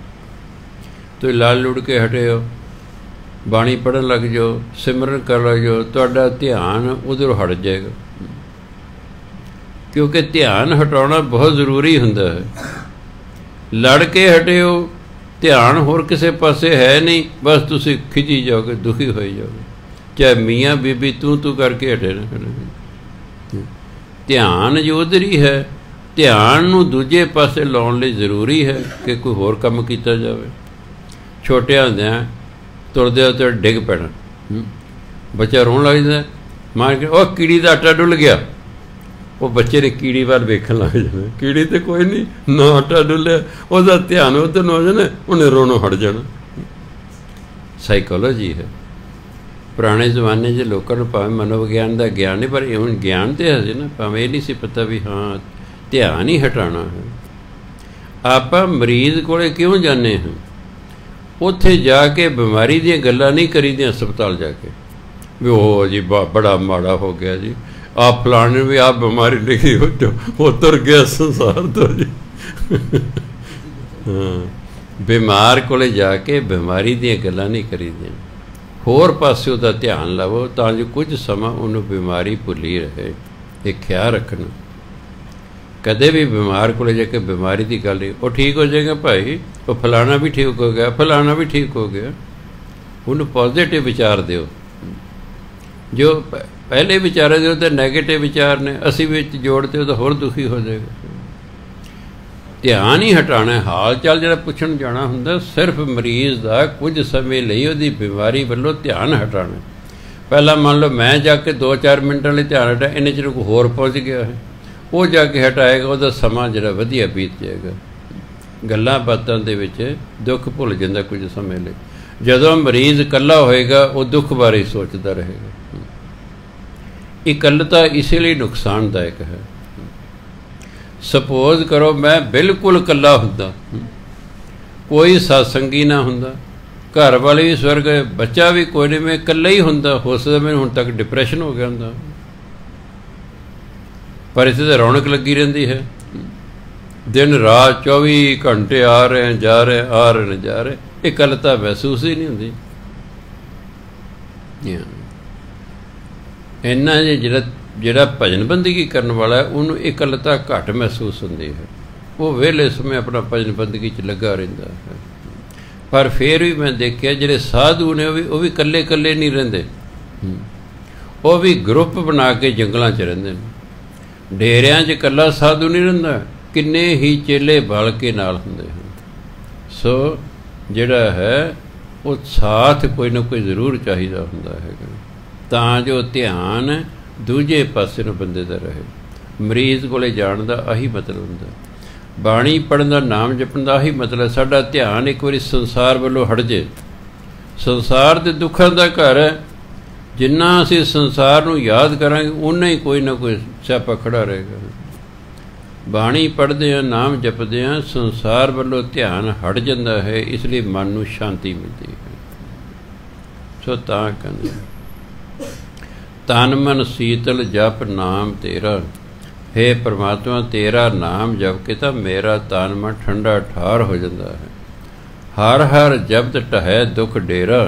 ਤੁਸੀਂ ਲਾਲ ਲੁੜ ਕੇ ਹਟੇ ਹੋ, ਬਾਣੀ ਪੜ੍ਹਨ ਲੱਗ ਜਾਓ, ਸਿਮਰਨ ਕਰ ਲੱਗ ਜਾਓ, ਤੁਹਾਡਾ ਧਿਆਨ ਉਧਰੋਂ ਹਟ ਜਾਏਗਾ। ਕਿਉਂਕਿ ਧਿਆਨ ਹਟਾਉਣਾ ਬਹੁਤ ਜ਼ਰੂਰੀ ਹੁੰਦਾ ਹੈ। ਲੜ ਕੇ ਹਟੇ ਹੋ, ਧਿਆਨ ਹੋਰ ਕਿਸੇ ਪਾਸੇ ਹੈ ਨਹੀਂ, ਬਸ ਤੁਸੀਂ ਖਿਜੀ ਜਾਓਗੇ, ਦੁਖੀ ਹੋਈ ਜਾਓਗੇ, ਚਾਹੇ ਮੀਆਂ ਬੀਬੀ ਤੂੰ ਕਰਕੇ ਹਟੇ ਨਾ। ਧਿਆਨ ਜੋ ਉਧਰ ਹੀ ਹੈ, ਧਿਆਨ ਨੂੰ ਦੂਜੇ ਪਾਸੇ ਲਾਉਣ ਲਈ ਜ਼ਰੂਰੀ ਹੈ ਕਿ ਕੋਈ ਹੋਰ ਕੰਮ ਕੀਤਾ ਜਾਵੇ। ਛੋਟਿਆਂ ਹੁੰਦਿਆਂ ਤੁਰਦੇ ਤੇ ਡਿੱਗ ਪੈਣਾ, ਬੱਚਾ ਰੋਣ ਲੱਗ ਜਾਂਦਾ, ਮਾਰ ਕੇ ਉਹ ਕੀੜੀ ਦਾ ਆਟਾ ਡੁੱਲ ਗਿਆ, ਉਹ ਬੱਚੇ ਨੇ ਕੀੜੀ ਵੱਲ ਵੇਖਣ ਲੱਗ ਜਾਣਾ। ਕੀੜੀ ਤੇ ਕੋਈ ਨਹੀਂ, ਨਾ ਆਟਾ ਡੁੱਲਿਆ, ਉਹਦਾ ਧਿਆਨ ਉੱਧਰ ਨੂੰ ਹੋ ਜਾਣਾ, ਉਹਨੇ ਰੋਣੋਂ ਹਟ ਜਾਣਾ। ਸਾਈਕੋਲੋਜੀ ਹੈ। ਪੁਰਾਣੇ ਜ਼ਮਾਨੇ 'ਚ ਲੋਕਾਂ ਨੂੰ ਭਾਵੇਂ ਮਨੋਵਿਗਿਆਨ ਦਾ ਗਿਆਨ ਨਹੀਂ, ਪਰ ਹੁਣ ਗਿਆਨ ਤਾਂ ਹੈ ਨਾ, ਭਾਵੇਂ ਇਹ ਨਹੀਂ ਸੀ ਪਤਾ ਵੀ ਹਾਂ ਧਿਆਨ ਹੀ ਹਟਾਉਣਾ ਹੈ। ਆਪਾਂ ਮਰੀਜ਼ ਕੋਲ ਕਿਉਂ ਜਾਂਦੇ ਹਾਂ? ਉੱਥੇ ਜਾ ਕੇ ਬਿਮਾਰੀ ਦੀਆਂ ਗੱਲਾਂ ਨਹੀਂ ਕਰੀਦੀਆਂ। ਹਸਪਤਾਲ ਜਾ ਕੇ ਵੀ ਉਹ ਜੀ ਬੜਾ ਮਾੜਾ ਹੋ ਗਿਆ ਜੀ, ਆਪ ਫਲਾਣੇ ਵੀ ਆਪ ਬਿਮਾਰੀ ਲਿਖੀ ਉਹ ਤੁਰ ਗਿਆ ਸੰਸਾਰ ਤੋਂ ਜੀ। ਹਾਂ, ਬਿਮਾਰ ਕੋਲੇ ਜਾ ਕੇ ਬਿਮਾਰੀ ਦੀਆਂ ਗੱਲਾਂ ਨਹੀਂ ਕਰੀਦੀਆਂ, ਹੋਰ ਪਾਸੇ ਉਹਦਾ ਧਿਆਨ ਲਾਵੋ ਤਾਂ ਜੋ ਕੁਝ ਸਮਾਂ ਉਹਨੂੰ ਬਿਮਾਰੀ ਭੁੱਲੀ ਰਹੇ। ਇਹ ਖਿਆਲ ਰੱਖਣਾ। ਕਦੇ ਵੀ ਬਿਮਾਰ ਕੋਲੇ ਜਾ ਕੇ ਬਿਮਾਰੀ ਦੀ ਗੱਲ ਨਹੀਂ, ਉਹ ਠੀਕ ਹੋ ਜਾਏਗਾ ਭਾਈ, ਉਹ ਫਲਾਣਾ ਵੀ ਠੀਕ ਹੋ ਗਿਆ, ਫਲਾਣਾ ਵੀ ਠੀਕ ਹੋ ਗਿਆ। ਉਹਨੂੰ ਪੋਜ਼ੀਟਿਵ ਵਿਚਾਰ ਦਿਓ। ਜੋ ਪਹਿਲੇ ਵਿਚਾਰੇ ਦੇ ਉਹਦੇ ਨੈਗੇਟਿਵ ਵਿਚਾਰ ਨੇ, ਅਸੀਂ ਵਿੱਚ ਜੋੜਦੇ ਉਹ ਤਾਂ ਹੋਰ ਦੁਖੀ ਹੋ ਜਾਏਗਾ। ਧਿਆਨ ਹੀ ਹਟਾਉਣਾ। ਹਾਲ ਚਾਲ ਜਿਹੜਾ ਪੁੱਛਣ ਜਾਣਾ ਹੁੰਦਾ, ਸਿਰਫ ਮਰੀਜ਼ ਦਾ ਕੁਝ ਸਮੇਂ ਲਈ ਉਹਦੀ ਬਿਮਾਰੀ ਵੱਲੋਂ ਧਿਆਨ ਹਟਾਉਣਾ। ਪਹਿਲਾਂ ਮੰਨ ਲਓ ਮੈਂ ਜਾ ਕੇ 2-4 ਮਿੰਟਾਂ ਲਈ ਧਿਆਨ ਹਟਾਇਆ, ਇੰਨੇ ਚਿਰ ਕੋਈ ਹੋਰ ਪਹੁੰਚ ਗਿਆ ਹੈ, ਉਹ ਜਾ ਕੇ ਹਟਾਏਗਾ, ਉਹਦਾ ਸਮਾਂ ਜਿਹੜਾ ਵਧੀਆ ਬੀਤ ਜਾਏਗਾ। ਗੱਲਾਂ ਬਾਤਾਂ ਦੇ ਵਿੱਚ ਦੁੱਖ ਭੁੱਲ ਜਾਂਦਾ ਕੁਝ ਸਮੇਂ ਲਈ। ਜਦੋਂ ਮਰੀਜ਼ ਇਕੱਲਾ ਹੋਏਗਾ ਉਹ ਦੁੱਖ ਬਾਰੇ ਸੋਚਦਾ ਰਹੇਗਾ। ਇਕੱਲਤਾ ਇਸੇ ਲਈ ਨੁਕਸਾਨਦਾਇਕ ਹੈ। ਸਪੋਜ਼ ਕਰੋ ਮੈਂ ਬਿਲਕੁਲ ਇਕੱਲਾ ਹੁੰਦਾ, ਕੋਈ ਸਤਸੰਗੀ ਨਾ ਹੁੰਦਾ, ਘਰ ਵਾਲੇ ਵੀ ਸਵਰਗ ਗਏ, ਬੱਚਾ ਵੀ ਕੋਈ ਨਹੀਂ, ਮੈਂ ਇਕੱਲਾ ਹੀ ਹੁੰਦਾ, ਹੋ ਸਕਦਾ ਮੈਨੂੰ ਹੁਣ ਤੱਕ ਡਿਪਰੈਸ਼ਨ ਹੋ ਗਿਆ ਹੁੰਦਾ। ਪਰ ਇੱਥੇ ਤਾਂ ਰੌਣਕ ਲੱਗੀ ਰਹਿੰਦੀ ਹੈ, ਦਿਨ ਰਾਤ 24 ਘੰਟੇ ਆ ਰਹੇ ਜਾ ਰਹੇ, ਆ ਰਹੇ ਨੇ ਜਾ ਰਹੇ, ਇਕੱਲਤਾ ਮਹਿਸੂਸ ਹੀ ਨਹੀਂ ਹੁੰਦੀ। ਇੰਨਾ ਜਿਹੜਾ ਭਜਨ ਬੰਦਗੀ ਕਰਨ ਵਾਲਾ ਉਹਨੂੰ ਇਕੱਲਤਾ ਘੱਟ ਮਹਿਸੂਸ ਹੁੰਦੀ ਹੈ। ਉਹ ਵਿਹਲੇ ਸਮੇਂ ਆਪਣਾ ਭਜਨ ਬੰਦਗੀ 'ਚ ਲੱਗਾ ਰਹਿੰਦਾ ਹੈ। ਪਰ ਫਿਰ ਵੀ ਮੈਂ ਦੇਖਿਆ ਜਿਹੜੇ ਸਾਧੂ ਨੇ ਉਹ ਵੀ ਇਕੱਲੇ ਇਕੱਲੇ ਨਹੀਂ ਰਹਿੰਦੇ, ਉਹ ਵੀ ਗਰੁੱਪ ਬਣਾ ਕੇ ਜੰਗਲਾਂ 'ਚ ਰਹਿੰਦੇ ਨੇ। ਡੇਰਿਆਂ 'ਚ ਇਕੱਲਾ ਸਾਧੂ ਨਹੀਂ ਰਹਿੰਦਾ, ਕਿੰਨੇ ਹੀ ਚੇਲੇ ਬਲ ਕੇ ਨਾਲ ਹੁੰਦੇ ਹਨ। ਸੋ ਜਿਹੜਾ ਹੈ ਉਹ ਸਾਥ ਕੋਈ ਨਾ ਕੋਈ ਜ਼ਰੂਰ ਚਾਹੀਦਾ ਹੁੰਦਾ ਹੈਗਾ, ਤਾਂ ਜੋ ਧਿਆਨ ਦੂਜੇ ਪਾਸੇ ਨੂੰ ਬੰਦੇ ਦਾ ਰਹੇ। ਮਰੀਜ਼ ਕੋਲੇ ਜਾਣ ਦਾ ਆਹੀ ਮਤਲਬ ਹੁੰਦਾ, ਬਾਣੀ ਪੜ੍ਹਨ ਦਾ, ਨਾਮ ਜਪਣ ਦਾ ਆਹੀ ਮਤਲਬ। ਸਾਡਾ ਧਿਆਨ ਇੱਕ ਵਾਰੀ ਸੰਸਾਰ ਵੱਲੋਂ ਹਟ ਜੇ। ਸੰਸਾਰ ਦੇ ਦੁੱਖਾਂ ਦਾ ਘਰ ਹੈ, ਜਿੰਨਾ ਅਸੀਂ ਸੰਸਾਰ ਨੂੰ ਯਾਦ ਕਰਾਂਗੇ ਉਨਾ ਹੀ ਕੋਈ ਨਾ ਕੋਈ ਸਿਆਪਾ ਖੜਾ ਰਹੇਗਾ। ਬਾਣੀ ਪੜ੍ਹਦੇ ਹਾਂ, ਨਾਮ ਜਪਦੇ ਹਾਂ, ਸੰਸਾਰ ਵੱਲੋਂ ਧਿਆਨ ਹਟ ਜਾਂਦਾ ਹੈ, ਇਸ ਲਈ ਮਨ ਨੂੰ ਸ਼ਾਂਤੀ ਮਿਲਦੀ ਹੈ। ਸੋ ਤਾਂ ਕਹਿੰਦੇ ਤਨ ਮਨ ਸੀਤਲ ਜਪ ਨਾਮ ਤੇਰਾ, हे परमात्मा तेरा नाम जप के तो मेरा तन मन ठंडा ठार हो जाता है। हर हर जपत टहै दुख डेरा,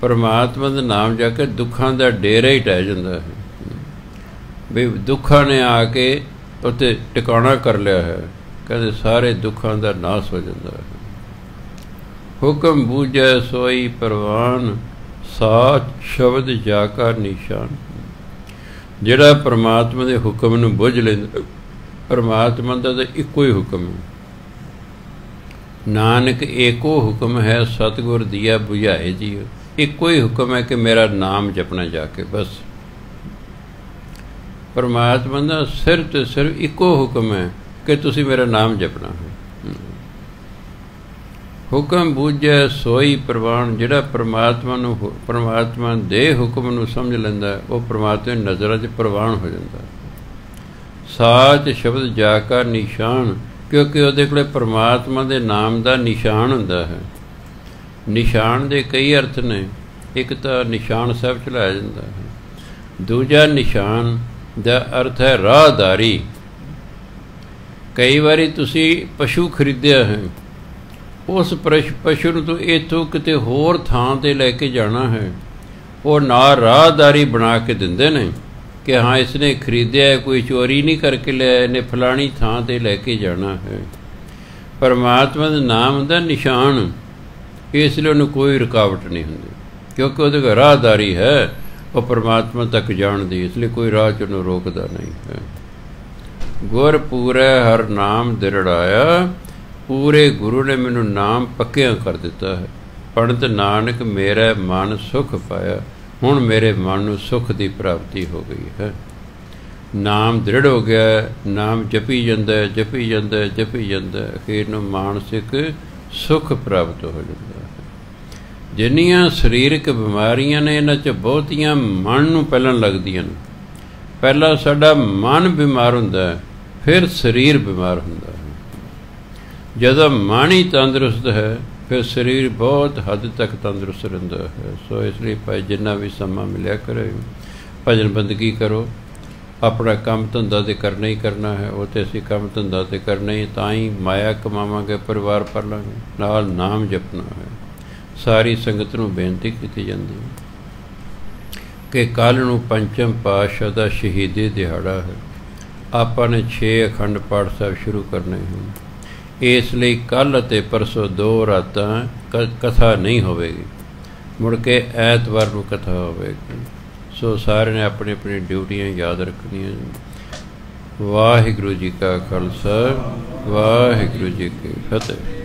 परमात्मा का नाम जाके दुखों का डेरा ही टह जाता है। भी दुखा ने आके उत्ते टिकाणा कर लिया है, कहते सारे दुखों का नाश हो जाता है। हुक्म बूझे सोई परवान, साच शब्द जाका निशान। ਜਿਹੜਾ ਪਰਮਾਤਮਾ ਦੇ ਹੁਕਮ ਨੂੰ ਬੁੱਝ ਲੈਂਦਾ, ਪਰਮਾਤਮਾ ਦਾ ਤਾਂ ਇੱਕੋ ਹੀ ਹੁਕਮ ਹੈ। ਨਾਨਕ ਏਕੋ ਹੁਕਮ ਹੈ ਸਤਿਗੁਰ ਦੀਆ ਬੁਝਾਏ ਜੀ। ਇੱਕੋ ਹੀ ਹੁਕਮ ਹੈ ਕਿ ਮੇਰਾ ਨਾਮ ਜਪਣਾ ਜਾ ਕੇ, ਬਸ। ਪਰਮਾਤਮਾ ਦਾ ਸਿਰਫ ਤੇ ਸਿਰਫ ਇੱਕੋ ਹੁਕਮ ਹੈ ਕਿ ਤੁਸੀਂ ਮੇਰਾ ਨਾਮ ਜਪਣਾ ਹੈ। ਹੁਕਮ ਬੂਝੈ ਸੋਈ ਪ੍ਰਵਾਨ। ਜਿਹੜਾ ਪਰਮਾਤਮਾ ਦੇ ਹੁਕਮ ਨੂੰ ਸਮਝ ਲੈਂਦਾ, ਉਹ ਪਰਮਾਤਮਾ ਦੀ ਨਜ਼ਰਾਂ 'ਚ ਪ੍ਰਵਾਨ ਹੋ ਜਾਂਦਾ। ਸਾਚ ਸ਼ਬਦ ਜਾ ਕਾ ਨਿਸ਼ਾਨ, ਕਿਉਂਕਿ ਉਹਦੇ ਕੋਲ ਪਰਮਾਤਮਾ ਦੇ ਨਾਮ ਦਾ ਨਿਸ਼ਾਨ ਹੁੰਦਾ ਹੈ। ਨਿਸ਼ਾਨ ਦੇ ਕਈ ਅਰਥ ਨੇ। ਇੱਕ ਤਾਂ ਨਿਸ਼ਾਨ ਸਾਹਿਬ ਚਲਾਇਆ ਜਾਂਦਾ ਹੈ। ਦੂਜਾ ਨਿਸ਼ਾਨ ਦਾ ਅਰਥ ਹੈ ਰਾਹਦਾਰੀ। ਕਈ ਵਾਰੀ ਤੁਸੀਂ ਪਸ਼ੂ ਖਰੀਦਿਆ ਹੈ, ਉਸ ਪਸ਼ੂ ਨੂੰ ਤੋਂ ਇੱਥੋਂ ਕਿਤੇ ਹੋਰ ਥਾਂ 'ਤੇ ਲੈ ਕੇ ਜਾਣਾ ਹੈ, ਉਹ ਨਾਲ ਰਾਹਦਾਰੀ ਬਣਾ ਕੇ ਦਿੰਦੇ ਨੇ ਕਿ ਹਾਂ ਇਸਨੇ ਖਰੀਦਿਆ, ਕੋਈ ਚੋਰੀ ਨਹੀਂ ਕਰਕੇ ਲਿਆ, ਇਹਨੇ ਫਲਾਣੀ ਥਾਂ 'ਤੇ ਲੈ ਕੇ ਜਾਣਾ ਹੈ। ਪਰਮਾਤਮਾ ਦਾ ਨਾਮ ਦਾ ਨਿਸ਼ਾਨ, ਇਸ ਲਈ ਉਹਨੂੰ ਕੋਈ ਰੁਕਾਵਟ ਨਹੀਂ ਹੁੰਦੀ, ਕਿਉਂਕਿ ਉਹਦੇ ਕੋਲ ਰਾਹਦਾਰੀ ਹੈ, ਉਹ ਪਰਮਾਤਮਾ ਤੱਕ ਜਾਣ ਦੀ, ਇਸ ਲਈ ਕੋਈ ਰਾਹ 'ਚ ਉਹਨੂੰ ਰੋਕਦਾ ਨਹੀਂ ਹੈ। ਗੁਰ ਪੂਰੈ ਹਰ ਨਾਮ ਦਿਰੜਾਇਆ, ਪੂਰੇ ਗੁਰੂ ਨੇ ਮੈਨੂੰ ਨਾਮ ਪੱਕਿਆਂ ਕਰ ਦਿੱਤਾ ਹੈ। ਪੰਡਤ ਨਾਨਕ ਮੇਰਾ ਮਨ ਸੁਖ ਪਾਇਆ, ਹੁਣ ਮੇਰੇ ਮਨ ਨੂੰ ਸੁਖ ਦੀ ਪ੍ਰਾਪਤੀ ਹੋ ਗਈ ਹੈ। ਨਾਮ ਦ੍ਰਿੜ ਹੋ ਗਿਆ, ਨਾਮ ਜਪੀ ਜਾਂਦਾ, ਜਪੀ ਜਾਂਦਾ, ਜਪੀ ਜਾਂਦਾ, ਅਖੀਰ ਨੂੰ ਮਾਨਸਿਕ ਸੁਖ ਪ੍ਰਾਪਤ ਹੋ ਜਾਂਦਾ ਹੈ। ਜਿੰਨੀਆਂ ਸਰੀਰਕ ਬਿਮਾਰੀਆਂ ਨੇ, ਇਹਨਾਂ 'ਚ ਬਹੁਤੀਆਂ ਮਨ ਨੂੰ ਪਹਿਲਾਂ ਲੱਗਦੀਆਂ ਨੇ। ਪਹਿਲਾਂ ਸਾਡਾ ਮਨ ਬਿਮਾਰ ਹੁੰਦਾ ਹੈ, ਫਿਰ ਸਰੀਰ ਬਿਮਾਰ ਹੁੰਦਾ ਹੈ। ਜਦੋਂ ਮਨ ਹੀ ਤੰਦਰੁਸਤ ਹੈ, ਫਿਰ ਸਰੀਰ ਬਹੁਤ ਹੱਦ ਤੱਕ ਤੰਦਰੁਸਤ ਰਹਿੰਦਾ ਹੈ। ਸੋ ਇਸ ਲਈ ਭਾਈ ਜਿੰਨਾ ਵੀ ਸਮਾਂ ਮਿਲਿਆ ਕਰੇ, ਭਜਨ ਬੰਦਗੀ ਕਰੋ। ਆਪਣਾ ਕੰਮ ਧੰਦਾ ਤਾਂ ਕਰਨਾ ਹੀ ਕਰਨਾ ਹੈ, ਉਹ ਤਾਂ ਅਸੀਂ ਕੰਮ ਧੰਦਾ ਤਾਂ ਕਰਨਾ ਹੀ, ਤਾਂ ਹੀ ਮਾਇਆ ਕਮਾਵਾਂਗੇ, ਪਰਿਵਾਰ ਪਾਲਾਂਗੇ, ਨਾਲ ਨਾਮ ਜਪਣਾ ਹੈ। ਸਾਰੀ ਸੰਗਤ ਨੂੰ ਬੇਨਤੀ ਕੀਤੀ ਜਾਂਦੀ ਹੈ ਕਿ ਕੱਲ੍ਹ ਨੂੰ ਪੰਚਮ ਪਾਤਸ਼ਾਹ ਦਾ ਸ਼ਹੀਦੀ ਦਿਹਾੜਾ ਹੈ। ਆਪਾਂ ਨੇ 6 ਅਖੰਡ ਪਾਠ ਸਾਹਿਬ ਸ਼ੁਰੂ ਕਰਨੇ ਹਨ। ਇਸ ਲਈ ਕੱਲ੍ਹ ਅਤੇ ਪਰਸੋਂ 2 ਰਾਤਾਂ ਕਥਾ ਨਹੀਂ ਹੋਵੇਗੀ, ਮੁੜ ਕੇ ਐਤਵਾਰ ਨੂੰ ਕਥਾ ਹੋਵੇਗੀ। ਸੋ ਸਾਰਿਆਂ ਨੇ ਆਪਣੀ ਆਪਣੀ ਡਿਊਟੀਆਂ ਯਾਦ ਰੱਖਣੀਆਂ। ਵਾਹਿਗੁਰੂ ਜੀ ਕਾ ਖਾਲਸਾ, ਵਾਹਿਗੁਰੂ ਜੀ ਕੀ ਫਤਿਹ।